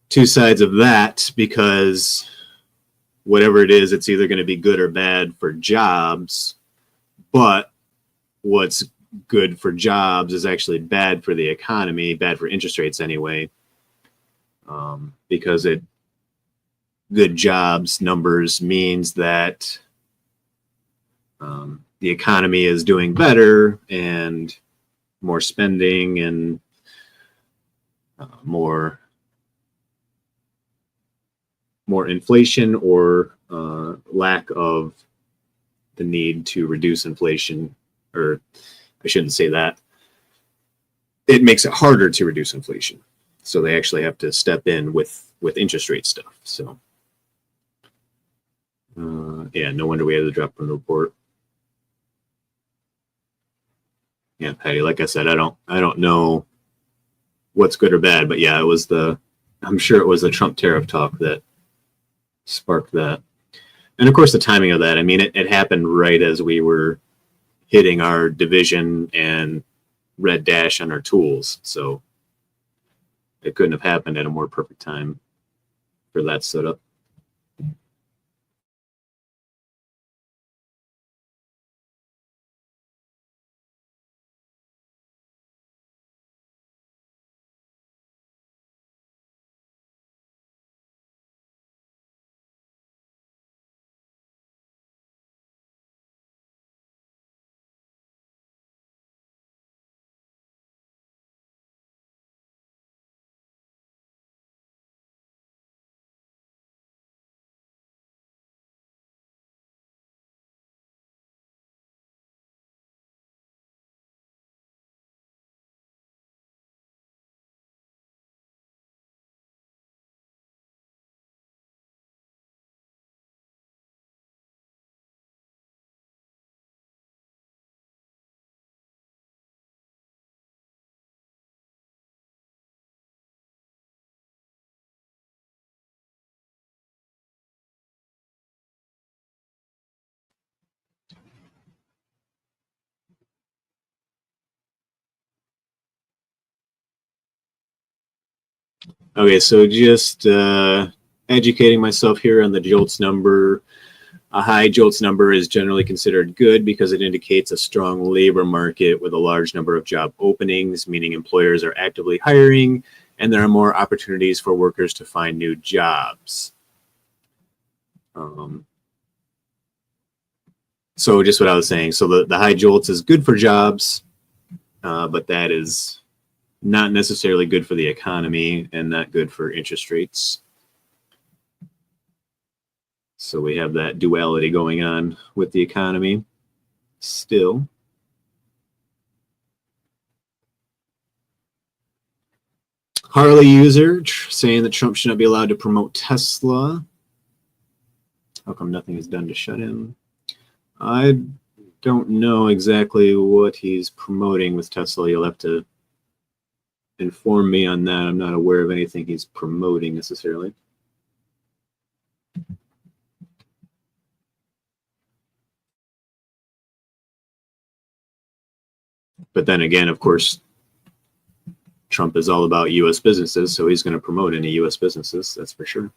Speaker 2: two sides of that, because whatever it is, it's either going to be good or bad for jobs. But what's good for jobs is actually bad for the economy, bad for interest rates anyway, because good jobs numbers means that the economy is doing better and more spending and more inflation, or lack of the need to reduce inflation. Or I shouldn't say that. It makes it harder to reduce inflation. So they actually have to step in with interest rate stuff. So yeah, no wonder we had to drop from the report. Yeah, Patty, like I said, I don't know what's good or bad, but yeah, I'm sure it was the Trump tariff talk that sparked that. And of course the timing of that, I mean, it happened right as we were hitting our division and red dash on our tools. So it couldn't have happened at a more perfect time for that setup. Okay, so just educating myself here on the JOLTS number. A high JOLTS number is generally considered good because it indicates a strong labor market with a large number of job openings, meaning employers are actively hiring and there are more opportunities for workers to find new So just what I was saying. So the high jolts is good for jobs, but that is not necessarily good for the economy and not good for interest rates. So we have that duality going on with the economy still. Harley user saying that Trump shouldn't be allowed to promote Tesla. How come nothing is done to shut him? I don't know exactly what he's promoting with Tesla. You'll have to inform me on that. I'm not aware of anything he's promoting necessarily. But then again, of course, Trump is all about U.S. businesses, so he's going to promote any U.S. businesses, that's for sure.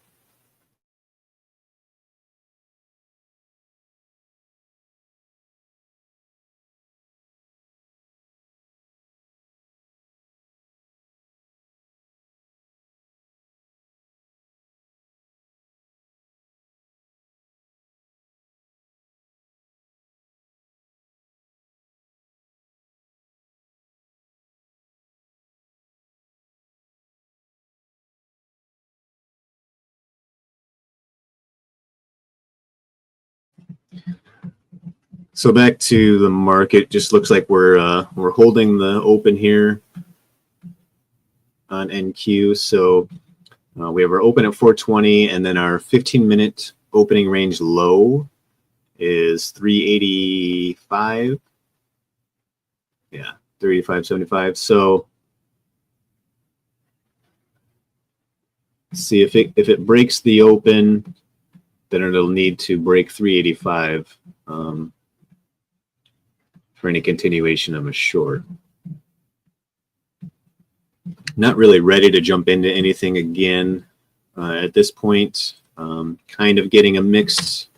Speaker 2: So back to the market, just looks like we're holding the open here on NQ. So we have our open at 420, and then our 15-minute opening range low is 385. Yeah, 385.75. So see if it breaks the open, then it'll need to break 385 for any continuation of a short. Not really ready to jump into anything again at this point. Kind of getting a mixed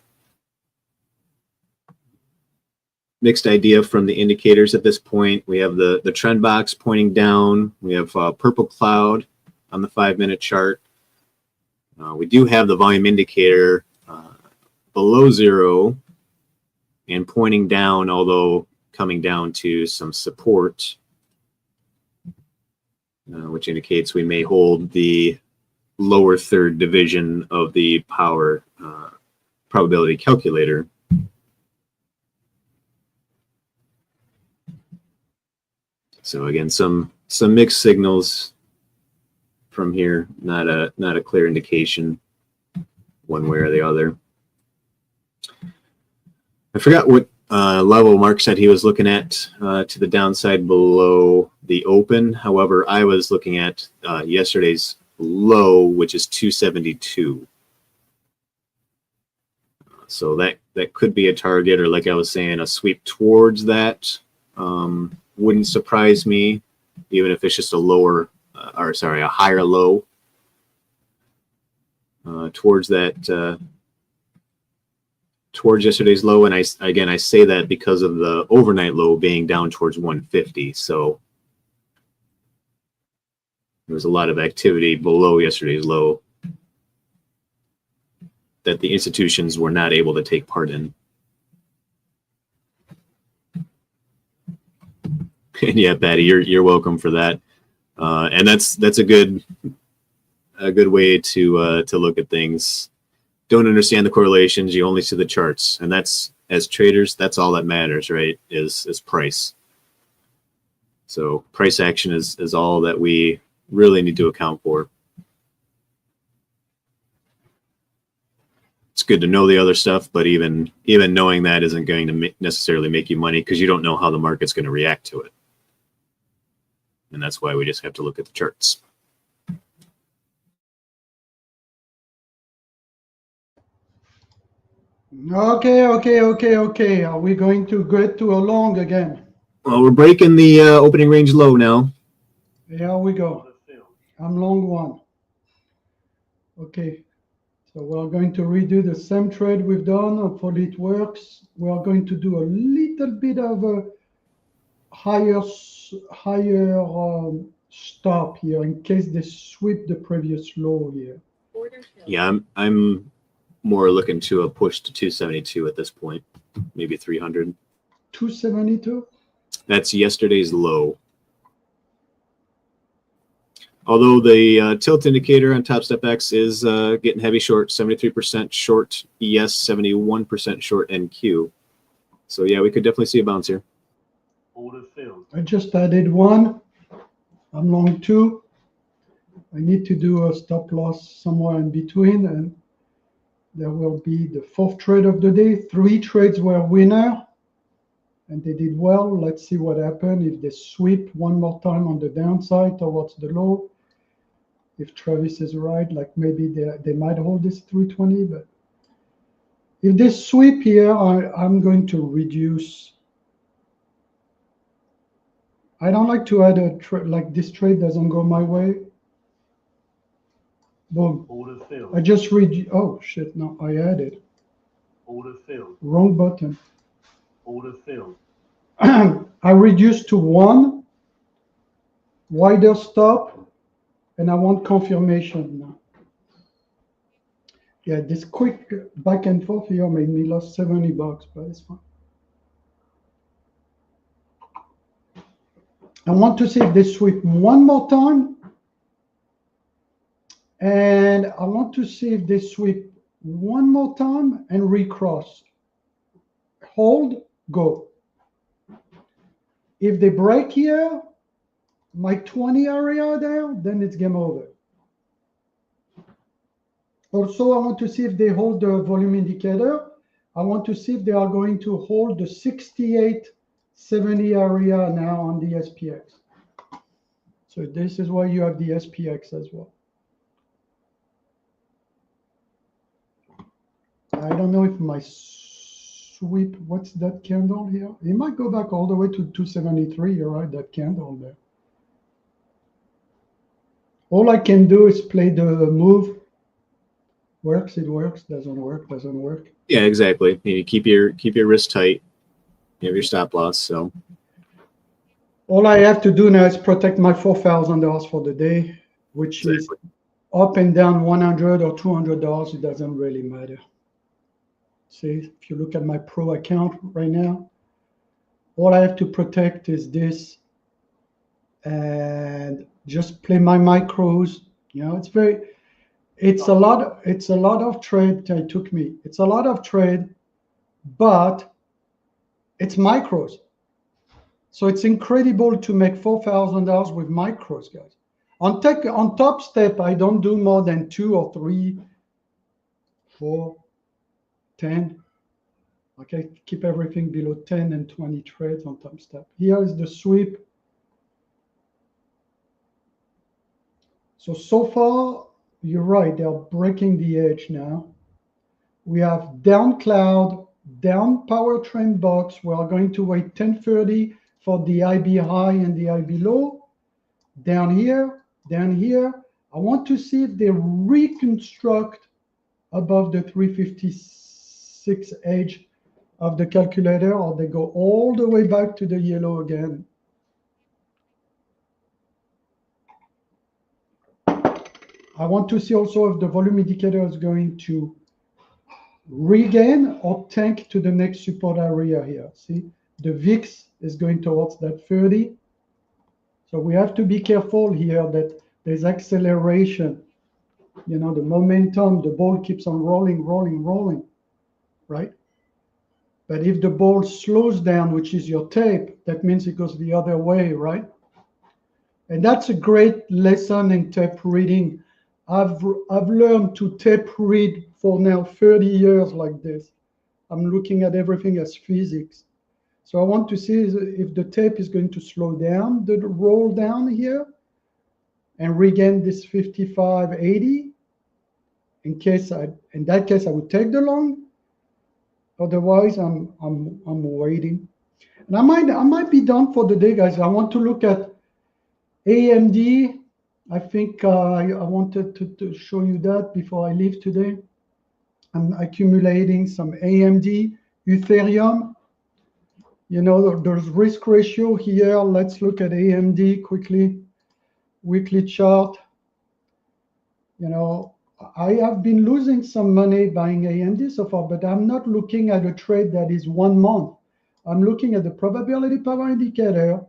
Speaker 2: idea from the indicators at this point. We have the trend box pointing down. We have purple cloud on the 5-minute chart. We do have the volume indicator below zero and pointing down, although coming down to some support, which indicates we may hold the lower third division of the power probability calculator. So again, some mixed signals from here, not a clear indication one way or the other. I forgot what level Mark said he was looking at to the downside below the open. However, I was looking at yesterday's low, which is 272. So that could be a target, or like I was saying, a sweep towards that. Wouldn't surprise me, even if it's just a higher low towards that. Towards yesterday's low, and I say that because of the overnight low being down towards 150. So there was a lot of activity below yesterday's low that the institutions were not able to take part in. And yeah, Patty, you're welcome for that. And that's a good way to look at things. Don't understand the correlations, you only see the charts, and that's, as traders, that's all that matters, right? Is price. So price action is all that we really need to account for. It's good to know the other stuff, but even knowing that isn't going to necessarily make you money, because you don't know how the market's going to react to it. And that's why we just have to look at the charts.
Speaker 1: Okay. Are we going to get to a long again?
Speaker 2: Well, we're breaking the opening range low now.
Speaker 1: Here we go. I'm long one. Okay. So we're going to redo the same trade we've done. Hopefully it works. We are going to do a little bit of a higher stop here in case they sweep the previous low here.
Speaker 2: Yeah, I'm more looking to a push to 272 at this point, maybe 300.
Speaker 1: 272.
Speaker 2: That's yesterday's low. Although the tilt indicator on Top Step X is getting heavy short, 73% short ES, 71% short NQ. So yeah, we could definitely see a bounce here.
Speaker 3: Order filled.
Speaker 1: I just added one. I'm long 2. I need to do a stop loss somewhere in between, and there will be the 4th trade of the day. 3 trades were winner, and they did well. Let's see what happens if they sweep one more time on the downside towards the low. If Travis is right, like maybe they might hold this 320, but if they sweep here, I'm going to reduce. I don't like to add a trade, like this trade doesn't go my way. Boom.
Speaker 3: Order filled.
Speaker 1: I just read. Oh shit! No, I added.
Speaker 3: Order filled.
Speaker 1: Wrong button.
Speaker 3: Order filled.
Speaker 1: I reduced to 1 wider stop, and I want confirmation now. Yeah, this quick back and forth here made me lose $70, but it's fine. I want to see if they sweep one more time, and I want to see if they sweep one more time and recross. Hold, go. If they break here, my 20 area there, then it's game over. Also, I want to see if they hold the volume indicator. I want to see if they are going to hold the 68.70 area now on the SPX. So this is why you have the SPX as well. I don't know if my sweep, what's that candle here? It might go back all the way to 273. You're right, that candle there. All I can do is play the move. Works, it works. Doesn't work, doesn't work.
Speaker 2: Yeah, exactly. You keep your wrist tight. You have your stop loss. So
Speaker 1: all I have to do now is protect my $4,000 for the day, which is up and down $100 or $200. It doesn't really matter. See, if you look at my pro account right now, all I have to protect is this, and just play my micros. You know, it's a lot of trade. It took me. It's a lot of trade, but it's micros. So it's incredible to make $4,000 with micros, guys. On Top Step, I don't do more than 2 or 3, 4, 10. Okay, keep everything below 10 and 20 trades on Top Step. Here is the sweep. So far, you're right, they are breaking the edge now. We have down cloud, down power trend box. We are going to wait 10:30 for the IB high and the IB low. Down here, down here. I want to see if they reconstruct above the 356 edge of the calculator, or they go all the way back to the yellow again. I want to see also if the volume indicator is going to regain or tank to the next support area here. See, the VIX is going towards that 30. So we have to be careful here that there's acceleration. You know, the momentum, the ball keeps on rolling, rolling, rolling, right? But if the ball slows down, which is your tape, that means it goes the other way, right? And that's a great lesson in tape reading. I've learned to tape read for now 30 years like this. I'm looking at everything as physics. So I want to see if the tape is going to slow down the roll down here and regain this 55.80. In that case, I would take the long. Otherwise, I'm waiting. And I might be done for the day, guys. I want to look at AMD. I think I wanted to show you that before I leave today. I'm accumulating some AMD, Ethereum. You know, there's risk ratio here. Let's look at AMD quickly. Weekly chart. You know, I have been losing some money buying AMD so far, but I'm not looking at a trade that is 1 month. I'm looking at the probability power indicator,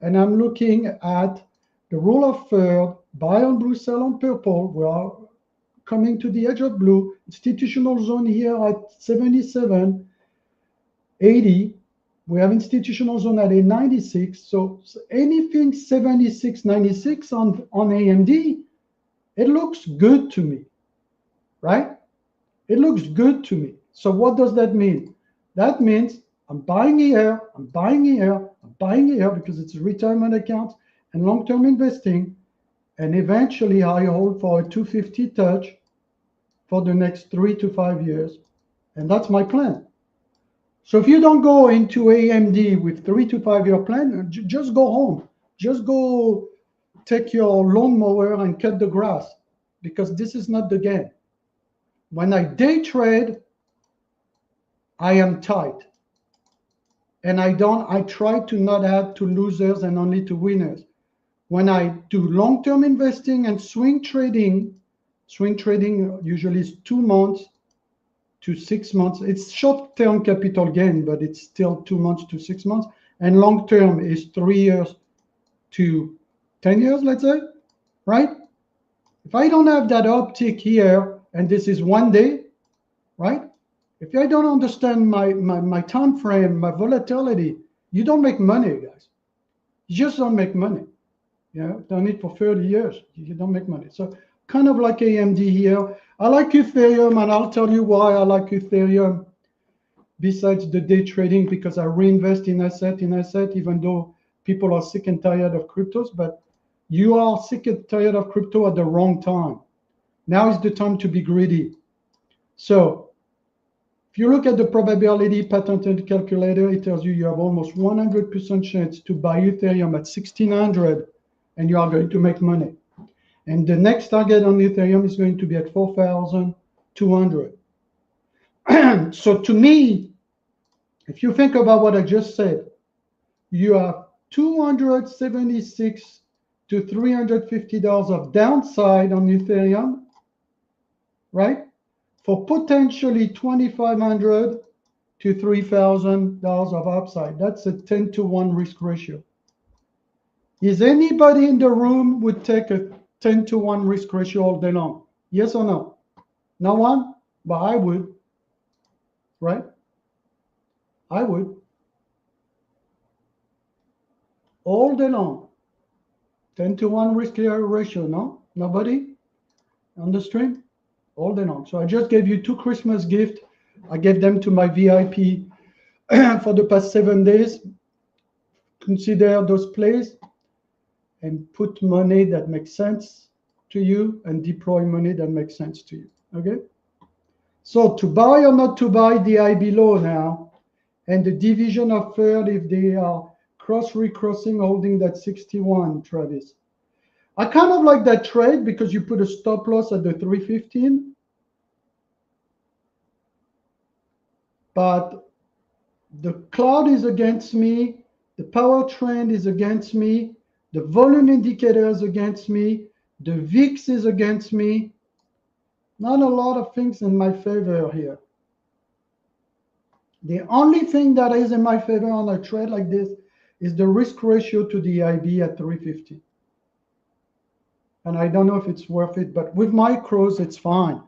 Speaker 1: and I'm looking at the rule of third, buy on blue, sell on purple. We are coming to the edge of blue. Institutional zone here at 77, 80. We have institutional zone at a 96. So anything 76, 96 on AMD, it looks good to me, right? It looks good to me. So what does that mean? That means I'm buying here, I'm buying here, I'm buying here because it's a retirement account and long-term investing. And eventually I hold for a 250 touch for the next 3 to 5 years. And that's my plan. So if you don't go into AMD with 3 to 5 year plan, just go home. Just go take your lawnmower and cut the grass, because this is not the game. When I day trade, I am tight. And I try to not add to losers and only to winners. When I do long-term investing and swing trading usually is 2 months to 6 months. It's short-term capital gain, but it's still 2 months to 6 months. And long-term is 3 years to 10 years, let's say, right? If I don't have that uptick here, and this is 1 day, right? If I don't understand my time frame, my volatility, you don't make money, guys. You just don't make money. Done it for 30 years. You don't make money. So kind of like AMD here. I like Ethereum, and I'll tell you why I like Ethereum besides the day trading, because I reinvest in asset, even though people are sick and tired of cryptos, but you are sick and tired of crypto at the wrong time. Now is the time to be greedy. So if you look at the probability patented calculator, it tells you have almost 100% chance to buy Ethereum at 1,600, and you are going to make money. And the next target on Ethereum is going to be at 4,200. So to me, if you think about what I just said, you have $276 to $350 of downside on Ethereum, right? For potentially $2,500 to $3,000 of upside. That's a 10-to-1 risk ratio. Is anybody in the room would take a 10-to-1 risk ratio all day long? Yes or no? No one? But I would, right? I would. All day long. 10-to-1 risk ratio, no? Nobody on the stream? All day long. So I just gave you 2 Christmas gifts. I gave them to my VIP for the past 7 days. Consider those plays and put money that makes sense to you and deploy money that makes sense to you. Okay? So to buy or not to buy DI below now, and the division of third if they are recrossing holding that 61, Travis. I kind of like that trade because you put a stop loss at the 315. But the cloud is against me. The power trend is against me. The volume indicator is against me. The VIX is against me. Not a lot of things in my favor here. The only thing that is in my favor on a trade like this is the risk ratio to the IB at 350. And I don't know if it's worth it, but with micros, it's fine.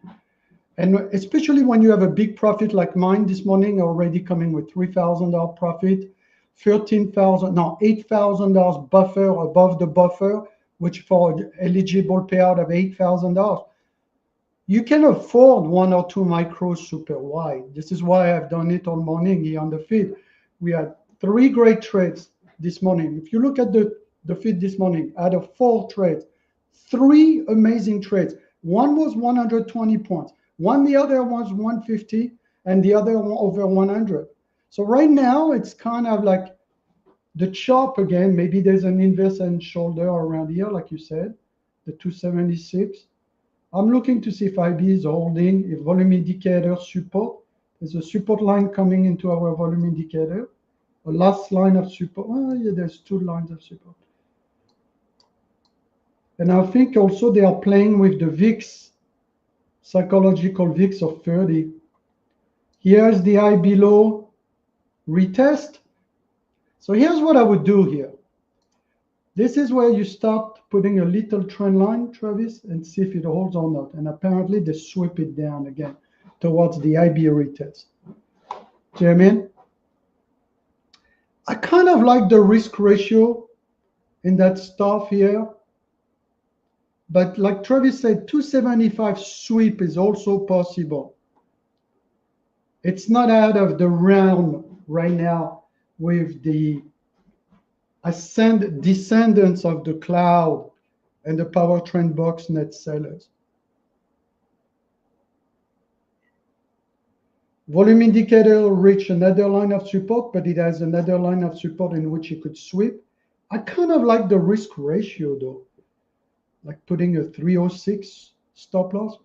Speaker 1: And especially when you have a big profit like mine this morning, already coming with $3,000 profit, $8,000 buffer above the buffer, which for eligible payout of $8,000. You can afford 1 or 2 micros super wide. This is why I've done it all morning here on the feed. We had 3 great trades this morning. If you look at the feed this morning, out of 4 trades, 3 amazing trades. One was 120 points. The other was 150, and the other one over 100. So right now, it's kind of like the chop again. Maybe there's an inverse and shoulder around here, like you said, the 276. I'm looking to see if IB is holding, if volume indicator support. There's a support line coming into our volume indicator. A last line of support. Oh, yeah, there's 2 lines of support. And I think also they are playing with the VIX psychological VIX of 30. Here's the high below retest. So here's what I would do here. This is where you start putting a little trend line, Travis, and see if it holds or not. And apparently they sweep it down again towards the IB retest. Do you know what I mean? I kind of like the risk ratio in that stuff here. But like Travis said, 275 sweep is also possible. It's not out of the realm right now with the descendants of the cloud and the power trend box net sellers. Volume indicator reached another line of support, but it has another line of support in which it could sweep. I kind of like the risk ratio though, like putting a 306 stop loss.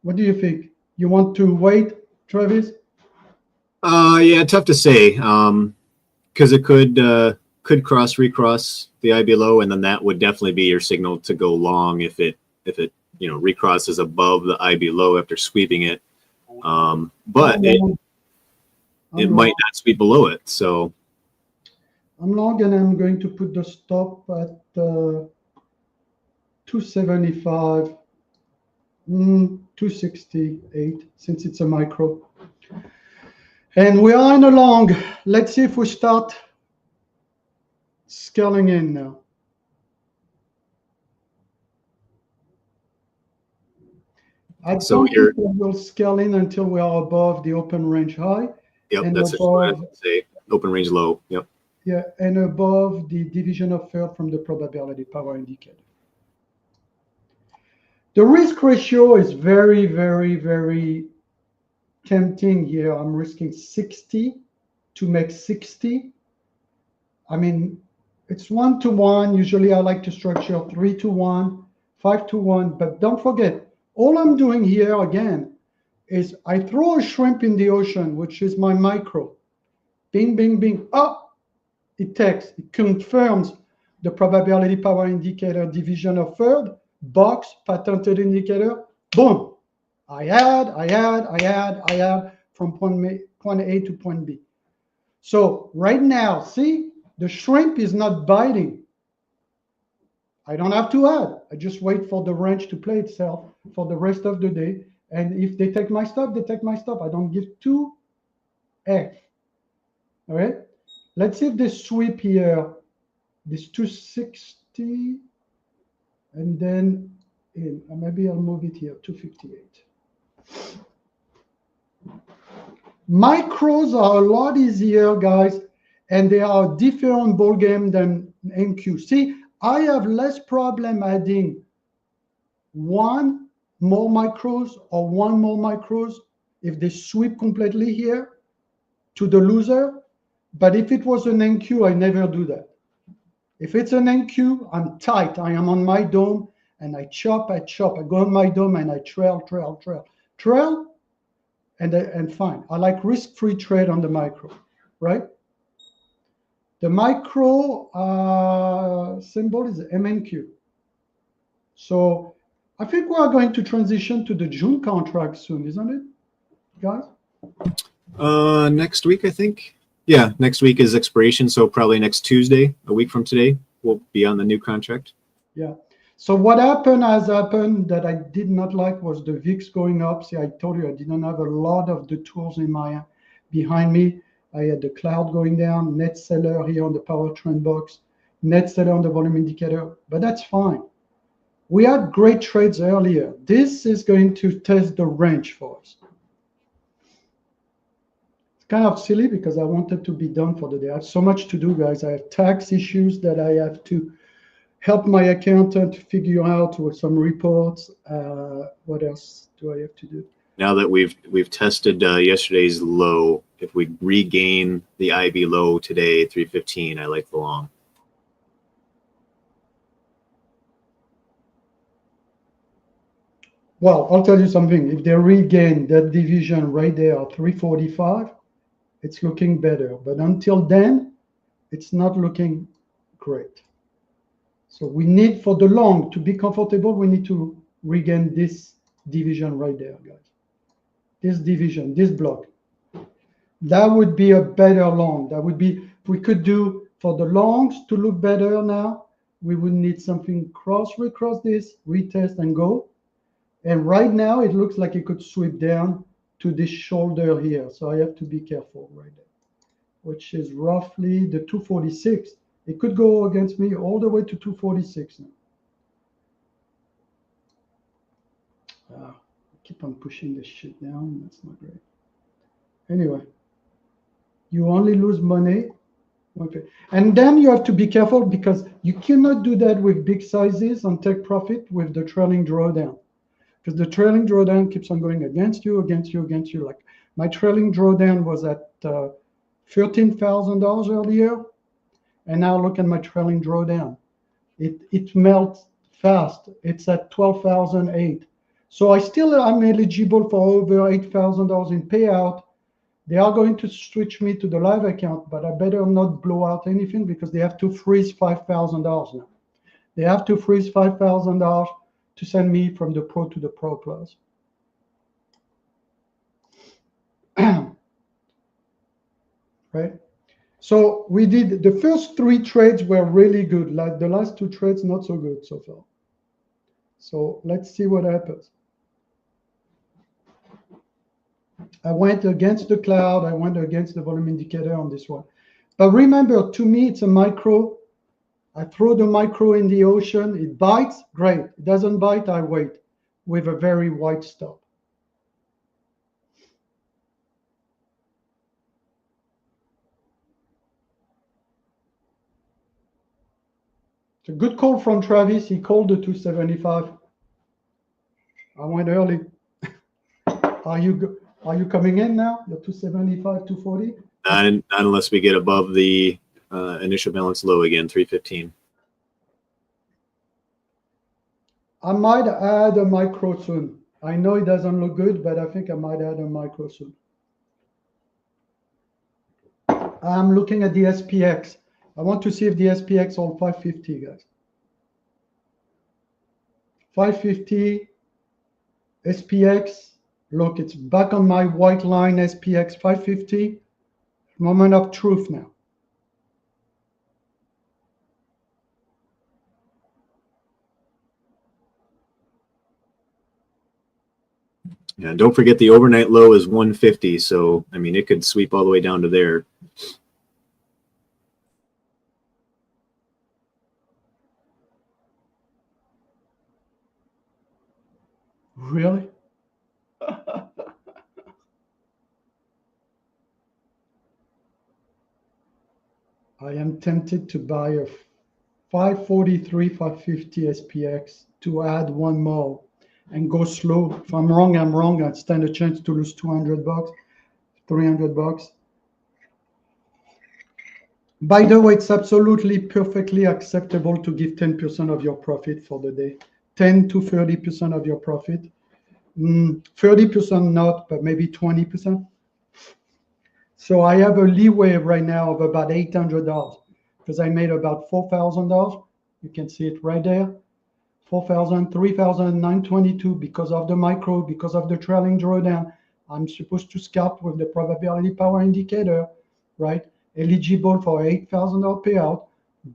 Speaker 1: What do you think? You want to wait, Travis?
Speaker 2: Yeah, tough to say, because it could recross the IB low, and then that would definitely be your signal to go long if it recrosses above the IB low after sweeping it. But it might not sweep below it. So
Speaker 1: I'm long, and I'm going to put the stop at 275, 268, since it's a micro. And we are in a long. Let's see if we start scaling in now. I don't think we'll scale in until we are above the open range high.
Speaker 2: Yep, that's what I would say. Open range low. Yep.
Speaker 1: Yeah, and above the division of failed from the probability power indicator. The risk ratio is very, very, very tempting here. I'm risking 60 to make 60. I mean, it's 1-to-1. Usually I like to structure 3-to-1, 5-to-1, but don't forget, all I'm doing here again is I throw a shrimp in the ocean, which is my micro. Bing, bing, bing. Oh, it confirms the probability power indicator division of third, box, patented indicator, boom. I add from point A to point B. So right now, see, the shrimp is not biting. I don't have to add. I just wait for the range to play itself for the rest of the day. And if they take my stop, they take my stop. I don't give 2F. All right. Let's see if they sweep here, this 260, and then maybe I'll move it here, 258. Micros are a lot easier, guys, and they are a different ball game than NQ. See, I have less problem adding one more micros or one more micros if they sweep completely here to the loser. But if it was an NQ, I never do that. If it's an NQ, I'm tight. I am on my dome and I chop. I go on my dome and I trail, and fine. I like risk-free trade on the micro, right? The micro symbol is MNQ. So I think we are going to transition to the June contract soon, isn't it, guys?
Speaker 2: Next week, I think. Yeah, next week is expiration, so probably next Tuesday, a week from today, we'll be on the new contract.
Speaker 1: Yeah. So what has happened that I did not like was the VIX going up. See, I told you I didn't have a lot of the tools behind me. I had the cloud going down, net seller here on the power trend box, net seller on the volume indicator, but that's fine. We had great trades earlier. This is going to test the range for us. It's kind of silly because I wanted to be done for the day. I have so much to do, guys. I have tax issues that I have to help my accountant figure out with some reports. What else do I have to do?
Speaker 2: Now that we've tested yesterday's low, if we regain the IB low today, 315, I like the long.
Speaker 1: Well, I'll tell you something. If they regain that division right there at 345, it's looking better. But until then, it's not looking great. So we need, for the long, to be comfortable, we need to regain this division right there, guys. this division, this block. That would be a better long. That would be, if we could do for the longs to look better now, we would need something recross this, retest and go. And right now it looks like it could sweep down to this shoulder here. So I have to be careful right there, which is roughly the 246. It could go against me all the way to 246 now. I keep on pushing this shit down. That's not great. Anyway, you only lose money. Okay. And then you have to be careful because you cannot do that with big sizes and take profit with the trailing drawdown. Because the trailing drawdown keeps on going against you. Like my trailing drawdown was at $13,000 earlier. And now look at my trailing drawdown. It melts fast. It's at 12,008. So I'm eligible for over $8,000 in payout. They are going to switch me to the live account, but I better not blow out anything because they have to freeze $5,000 now. They have to freeze $5,000 to send me from the Pro to the Pro Plus. Right? So we did, the first 3 trades were really good. Like the last 2 trades, not so good so far. So let's see what happens. I went against the cloud. I went against the volume indicator on this one. But remember, to me, it's a micro. I throw the micro in the ocean. It bites, great. It doesn't bite, I wait with a very wide stop. It's a good call from Travis. He called the 275. I went early. Are you coming in now? The 275, 240?
Speaker 2: Not unless we get above the initial balance low again, 315.
Speaker 1: I might add a micro soon. I know it doesn't look good, but I think I might add a micro soon. I'm looking at the SPX. I want to see if the SPX holds 550, guys. 550 SPX. Look, it's back on my white line, SPX 550. Moment of truth now.
Speaker 2: Yeah, don't forget the overnight low is 150. So, I mean, it could sweep all the way down to there.
Speaker 1: Really? I am tempted to buy a 543, 550 SPX to add one more and go slow. If I'm wrong, I'm wrong. I'd stand a chance to lose 200 bucks, 300 bucks. By the way, it's absolutely perfectly acceptable to give 10% of your profit for the day. 10 to 30% of your profit. 30% not, but maybe 20%. So I have a leeway right now of about $800 because I made about $4,000. You can see it right there. 4,000, 3,922 because of the micro, because of the trailing drawdown. I'm supposed to scalp with the probability power indicator, right? Eligible for $8,000 payout,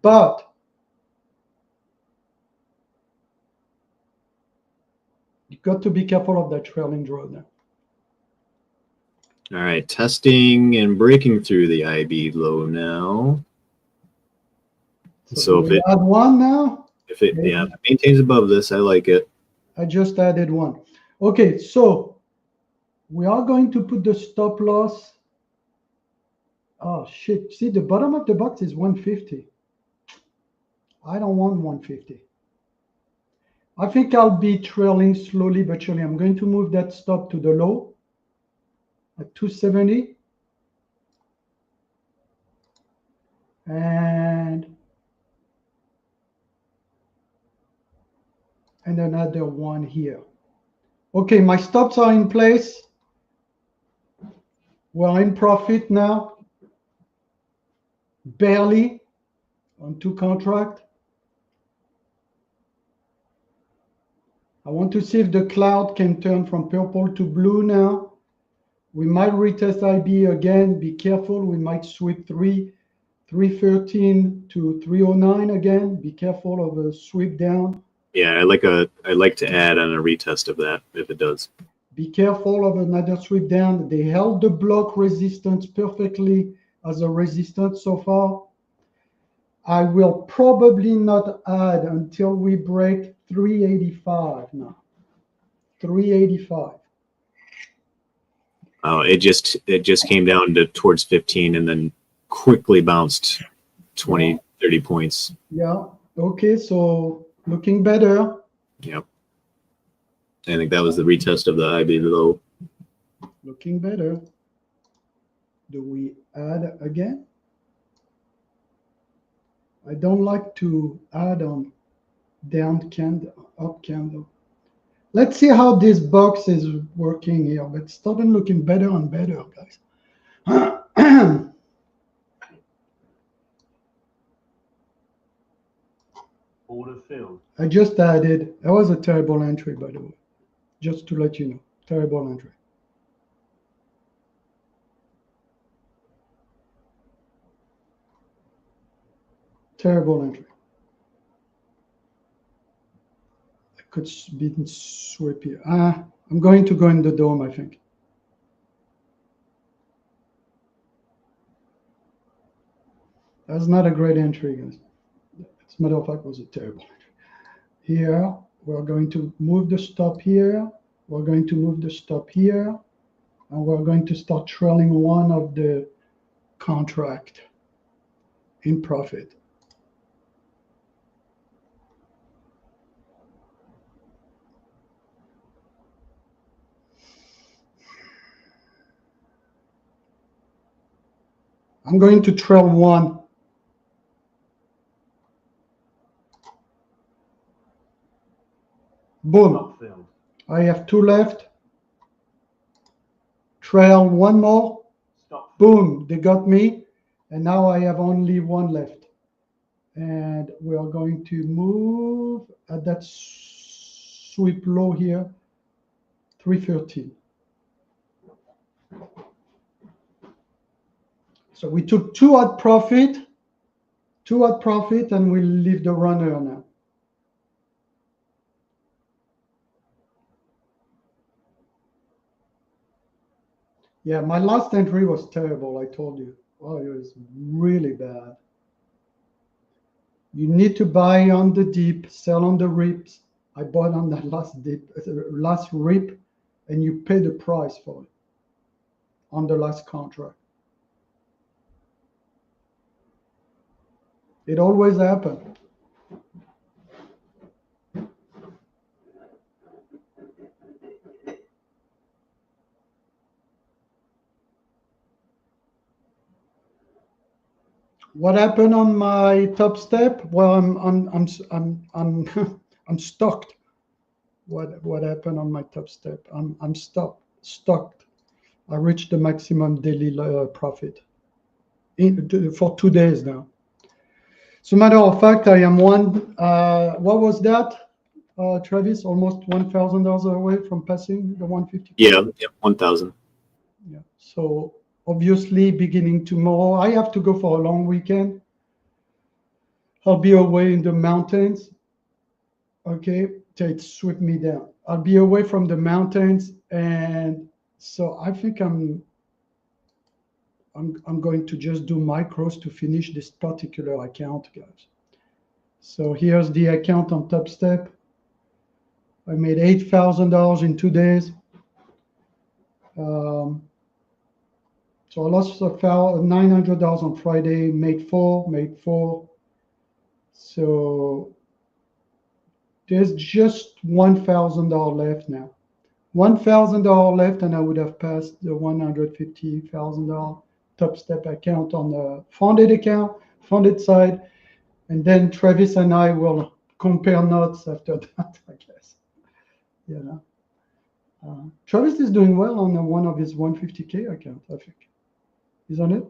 Speaker 1: but you got to be careful of that trailing drawdown.
Speaker 2: All right, testing and breaking through the IB low now. So if it
Speaker 1: add one now,
Speaker 2: if it maintains above this, I like it.
Speaker 1: I just added one. Okay, so we are going to put the stop loss. Oh shit! See, the bottom of the box is 150. I don't want 150. I think I'll be trailing slowly but surely. I'm going to move that stop to the low at 270. And another one here. Okay, my stops are in place. We're in profit now. Barely on 2 contracts. I want to see if the cloud can turn from purple to blue now. We might retest IB again. Be careful. We might sweep 313 to 309 again. Be careful of a sweep down.
Speaker 2: Yeah, I'd like to add on a retest of that if it does.
Speaker 1: Be careful of another sweep down. They held the block resistance perfectly as a resistance so far. I will probably not add until we break 385 now. 385.
Speaker 2: Oh, it just came down to towards 15 and then quickly bounced 20, 30 points.
Speaker 1: Yeah. Okay. So looking better.
Speaker 2: Yep. I think that was the retest of the IB low.
Speaker 1: Looking better. Do we add again? I don't like to add on down candle, up candle. Let's see how this box is working here. But it's starting looking better and better, guys.
Speaker 3: Order filled.
Speaker 1: I just added, that was a terrible entry, by the way, just to let you know, terrible entry. Terrible entry. I could be sweep here. I'm going to go in the dome, I think. That's not a great entry, guys. As a matter of fact, it was a terrible entry. Here, we're going to move the stop here. We're going to move the stop here. And we're going to start trailing one of the contract in profit. I'm going to trail one. Boom.
Speaker 3: Not filled.
Speaker 1: I have two left. Trail one more.
Speaker 3: Stop.
Speaker 1: Boom. They got me. And now I have only one left. And we are going to move at that sweep low here, 313. So we took two at profit, and we'll leave the runner now. Yeah, my last entry was terrible, I told you. Oh, it was really bad. You need to buy on the dip, sell on the rips. I bought on that last dip, last rip, and you pay the price for it on the last contract. It always happens. What happened on my top step? Well, I'm stuck. What happened on my top step? I'm stuck. I reached the maximum daily profit for 2 days now. So, matter of fact, I am one. What was that, Travis? Almost $1,000 away from passing the 150.
Speaker 2: Yeah, 1,000.
Speaker 1: Yeah. So obviously, beginning tomorrow, I have to go for a long weekend. I'll be away in the mountains. Okay, it sweep me down. I'll be away from the mountains, and so I think I'm going to just do micros to finish this particular account, guys. So here's the account on Top Step. I made $8,000 in 2 days. So I lost $900 on Friday, made four. So there's just $1,000 left now. $1,000 left, and I would have passed the $150,000 Top Step account on the funded side. And then Travis and I will compare notes after that, I guess. You know, Travis is doing well on one of his 150K accounts, I think. Isn't it?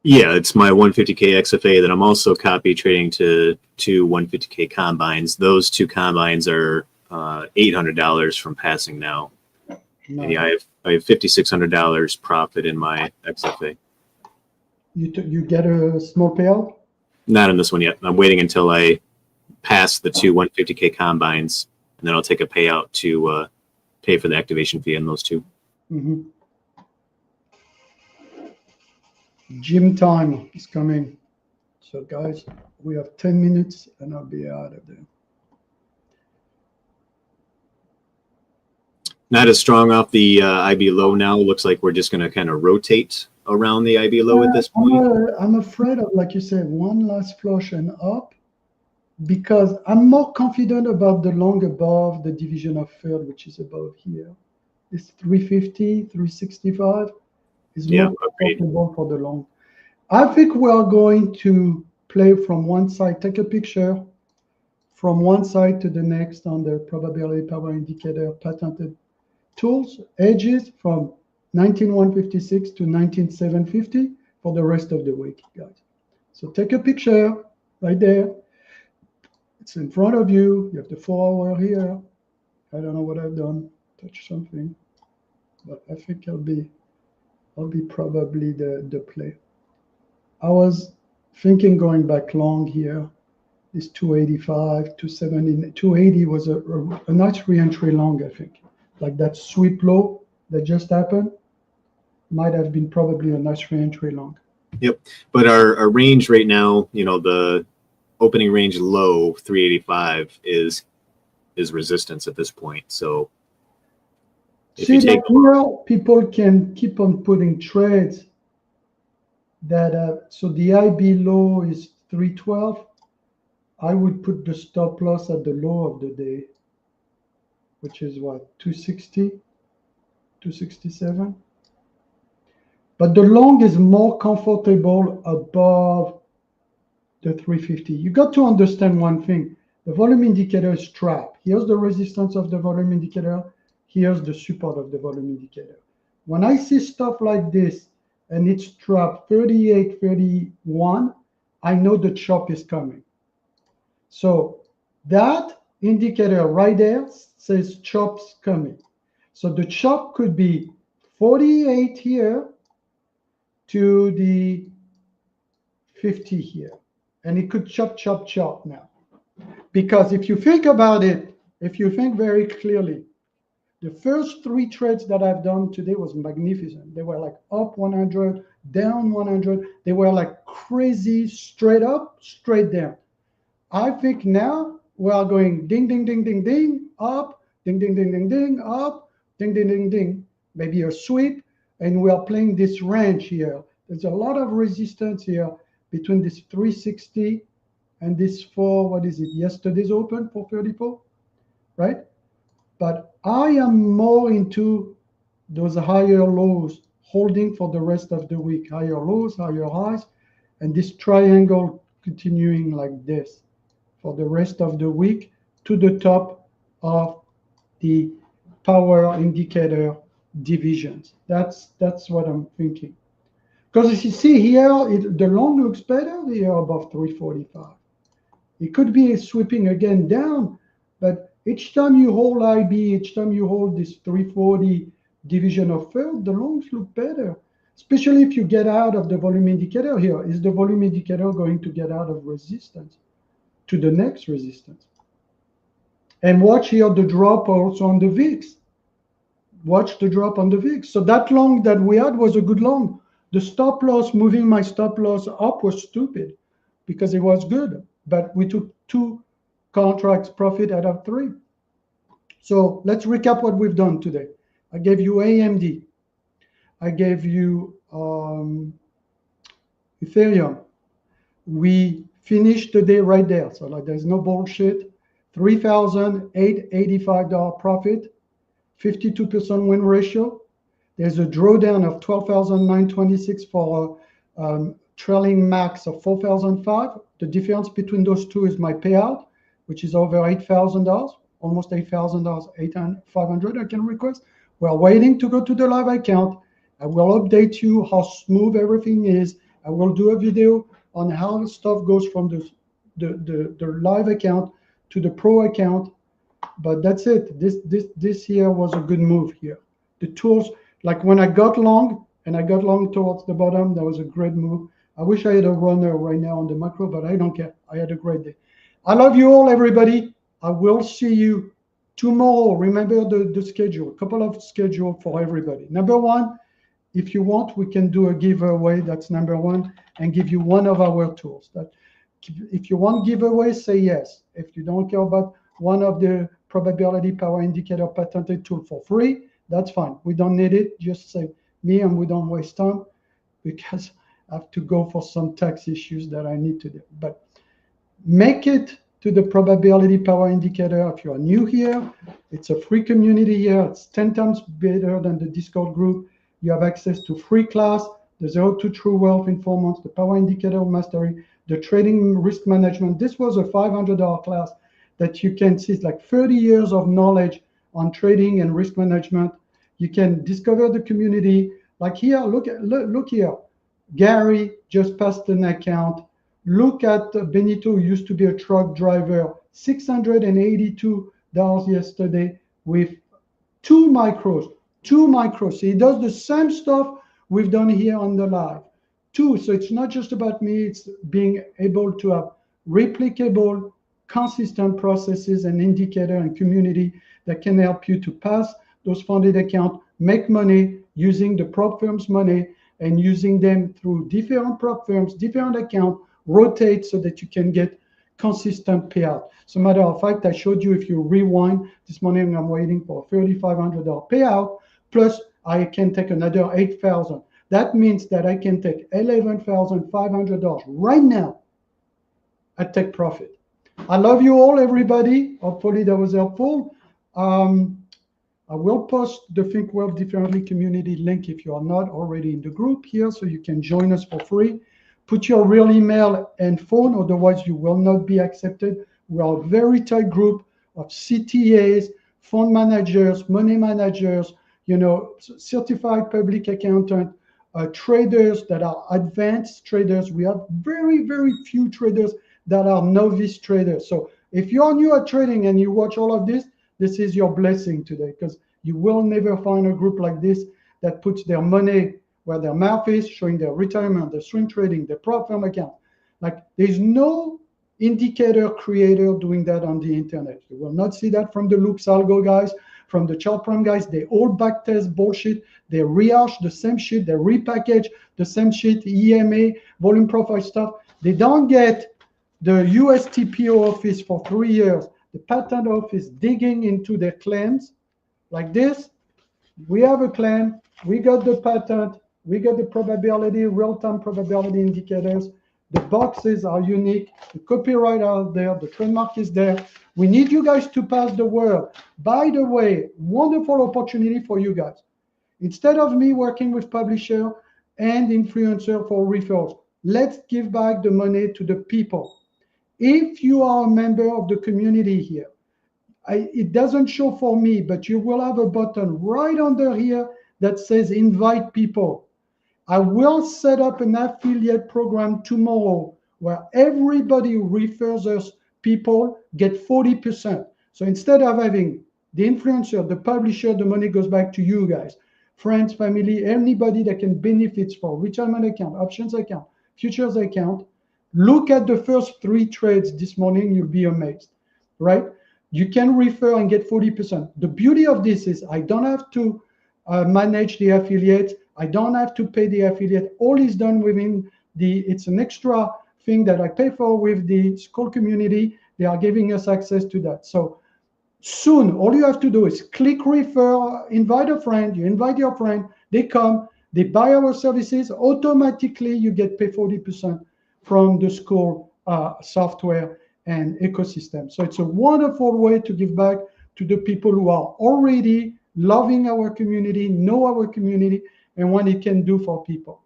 Speaker 2: Yeah, it's my 150K XFA that I'm also copy trading to two 150K combines. Those two combines are $800 from passing now. And yeah, I have $5,600 profit in my XFA.
Speaker 1: You get a small payout?
Speaker 2: Not in this one yet. I'm waiting until I pass the two 150K combines, and then I'll take a payout to pay for the activation fee on those two.
Speaker 1: Mm-hmm. Gym time is coming. So guys, we have 10 minutes and I'll be out of there.
Speaker 2: Not as strong off the IB low now. Looks like we're just going to kind of rotate around the IB low at this point.
Speaker 1: I'm afraid of, like you said, one last flush and up, because I'm more confident about the long above the division of third, which is above here. It's 350, 365 is more comfortable for the long. I think we are going to play from one side, take a picture from one side to the next on the probability power indicator patented tools, edges from 19156 to 19750 for the rest of the week, guys. So take a picture right there. It's in front of you. You have the 4 hour here. I don't know what I've done. Touch something, but I think I'll be probably the play. I was thinking going back long here. This 285, 270, 280 was a nice re-entry long, I think. Like that sweep low that just happened might have been probably a nice re-entry long.
Speaker 2: Yep. But our range right now, you know, the opening range low 385 is resistance at this point. So if
Speaker 1: see,
Speaker 2: you take
Speaker 1: here, people can keep on putting trades that so the IB low is 312. I would put the stop loss at the low of the day, which is what, 260, 267. But the long is more comfortable above the 350. You got to understand one thing. The volume indicator is trapped. Here's the resistance of the volume indicator. Here's the support of the volume indicator. When I see stuff like this and it's trapped 38, 31, I know the chop is coming. So that indicator right there says chop's coming. So the chop could be 48 here to the 50 here. And it could chop, chop, chop now. Because if you think about it, if you think very clearly, the first 3 trades that I've done today was magnificent. They were like up 100, down 100. They were like crazy, straight up, straight down. I think now we are going ding, ding, ding, ding, ding, up, ding, ding, ding, ding, ding, up, ding, ding, ding, ding. Maybe a sweep, and we are playing this range here. There's a lot of resistance here between this 360 and this what is it, yesterday's open for 34, right? But I am more into those higher lows, holding for the rest of the week. Higher lows, higher highs, and this triangle continuing like this for the rest of the week to the top of the power indicator divisions. That's what I'm thinking. Because as you see here, the long looks better here above 345. It could be sweeping again down, but each time you hold IB, each time you hold this 340 division of third, the longs look better, especially if you get out of the volume indicator here. Is the volume indicator going to get out of resistance to the next resistance? And watch here the drop also on the VIX. Watch the drop on the VIX. So that long that we had was a good long. The stop loss, moving my stop loss up was stupid because it was good. But we took 2 contracts profit out of 3. So let's recap what we've done today. I gave you AMD. I gave you Ethereum. We finished the day right there. So like there's no bullshit. $3,885 profit, 52% win ratio. There's a drawdown of 12,926 for a trailing max of 4,005. The difference between those two is my payout, which is over $8,000, almost $8,000, 8,500 I can request. We're waiting to go to the live account. I will update you how smooth everything is. I will do a video on how stuff goes from the live account to the pro account. But that's it. This here was a good move here. the tools. Like when I got long and I got long towards the bottom, that was a great move. I wish I had a runner right now on the macro, but I don't care. I had a great day. I love you all, everybody. I will see you tomorrow. Remember the schedule, a couple of schedule for everybody. Number one, if you want, we can do a giveaway. That's number one, and give you one of our tools. That if you want giveaway, say yes. If you don't care about one of the probability power indicator patented tool for free, that's fine. We don't need it. Just say me, and we don't waste time because I have to go for some tax issues that I need to do. But make it to the probability power indicator. If you are new here, it's a free community here. It's 10 times better than the Discord group. You have access to free class, the 0 to True Wealth Informants, the Power Indicator Mastery, the Trading Risk Management. This was a $500 class that you can see. It's like 30 years of knowledge on trading and risk management. You can discover the community. Like here, look here. Gary just passed an account. Look at Benito, who used to be a truck driver, $682 yesterday with two micros. He does the same stuff we've done here on the live. So it's not just about me, it's being able to have replicable, consistent processes and indicator and community that can help you to pass those funded accounts, make money using the prop firms' money and using them through different prop firms, different accounts, rotate so that you can get consistent payout. As a matter of fact, I showed you, if you rewind this morning, I'm waiting for a $3,500 payout, plus I can take another $8,000. That means that I can take $11,500 right now at take profit. I love you all, everybody. Hopefully that was helpful. I will post the Think Wealth Differently community link if you are not already in the group here, so you can join us for free. Put your real email and phone, otherwise you will not be accepted. We are a very tight group of CTAs, fund managers, money managers, certified public accountant, traders that are advanced traders. We have very, very few traders that are novice traders. So if you're new at trading and you watch all of this, this is your blessing today, because you will never find a group like this that puts their money where their mouth is, showing their retirement, their swing trading, their prop firm account. Like, there's no indicator creator doing that on the internet. You will not see that from the Loops Algo guys, from the chart prime guys. They all backtest bullshit. They rehash the same shit. They repackage the same shit, EMA, volume profile stuff. They don't get the USTPO office for 3 years, the patent office digging into their claims like this. We have a claim. We got the patent. We got the probability, real-time probability indicators. The boxes are unique. The copyright are there. The trademark is there. We need you guys to pass the word. By the way, wonderful opportunity for you guys. Instead of me working with publisher and influencer for referrals, let's give back the money to the people. If you are a member of the community here, it doesn't show for me, but you will have a button right under here that says invite people. I will set up an affiliate program tomorrow where everybody who refers us people get 40%. So instead of having the influencer, the publisher, the money goes back to you guys, friends, family, anybody that can benefit for retirement account, options account, futures account. Look at the first 3 trades this morning. You'll be amazed, right? You can refer and get 40%. The beauty of this is I don't have to manage the affiliate. I don't have to pay the affiliate. All is done within it's an extra thing that I pay for with the school community. They are giving us access to that. So soon, all you have to do is click refer, invite a friend, you invite your friend, they come, they buy our services, automatically you get paid 40% from the school software and ecosystem. So it's a wonderful way to give back to the people who are already loving our community, know our community, and what it can do for people.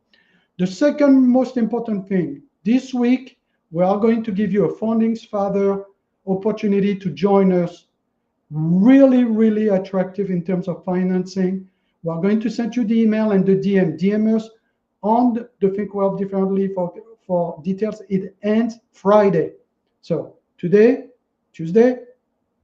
Speaker 1: The second most important thing, this week, we are going to give you a Founding Father opportunity to join us. Really, really attractive in terms of financing. We are going to send you the email and the DM us on the Think Wealth Differently for details. It ends Friday. So today, Tuesday,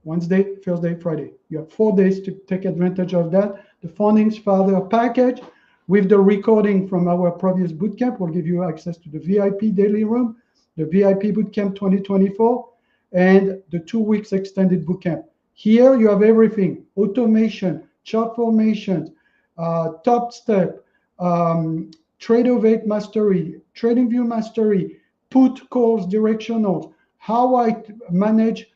Speaker 1: Wednesday, Thursday, Friday. You have 4 days to take advantage of that. The Founding Father package with the recording from our previous bootcamp will give you access to the VIP daily room, the VIP bootcamp 2024, and the 2 weeks extended bootcamp. Here you have everything: automation, chart formations, top step, trade of 8 mastery, trading view mastery, put calls directionals, how I manage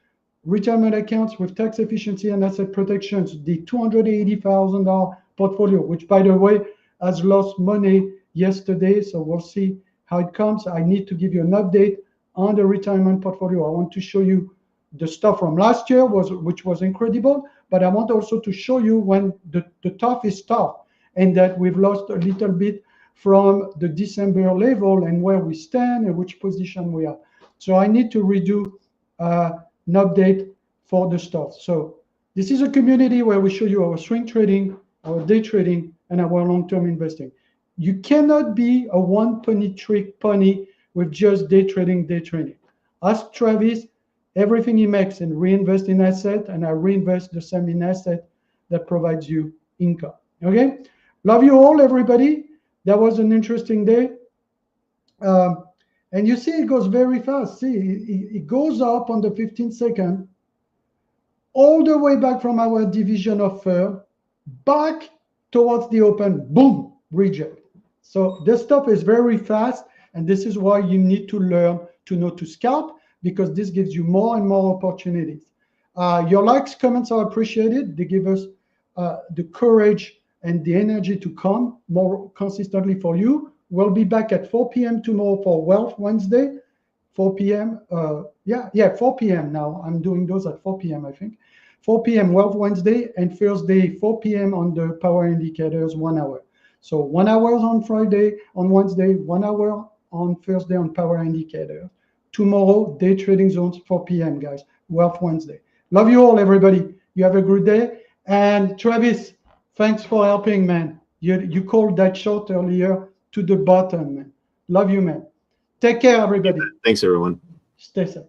Speaker 1: retirement accounts with tax efficiency and asset protections, the $280,000 portfolio, which by the way has lost money yesterday, so we'll see how it comes. I need to give you an update on the retirement portfolio. I want to show you the stuff from last year, which was incredible, but I want also to show you when the tough is tough and that we've lost a little bit from the December level and where we stand and which position we are. So I need to redo an update for the stuff. So this is a community where we show you our swing trading, our day trading, and our long-term investing. You cannot be a one-penny trick pony with just day trading. Ask Travis everything he makes and reinvest in asset, and I reinvest the same in asset that provides you income. Okay? Love you all, everybody. That was an interesting day. And you see it goes very fast. See, it goes up on the 15 second, all the way back from our division of firm, back towards the open, boom, reject. So this stuff is very fast, and this is why you need to learn to know to scalp, because this gives you more and more opportunities. Your likes, comments are appreciated. They give us the courage and the energy to come more consistently for you. We'll be back at 4 p.m. tomorrow for Wealth Wednesday. 4 p.m. 4 p.m. now. I'm doing those at 4 p.m. I think. 4 p.m. Wealth Wednesday, and Thursday 4 p.m. on the power indicators, 1 hour. So 1 hour on Friday, on Wednesday, 1 hour on Thursday on power indicator. Tomorrow, day trading zones, 4 p.m. guys. Wealth Wednesday. Love you all, everybody. You have a good day. And Travis, thanks for helping, man. You called that short earlier to the button, man. Love you, man. Take care, everybody.
Speaker 2: Thanks, everyone.
Speaker 1: Stay safe.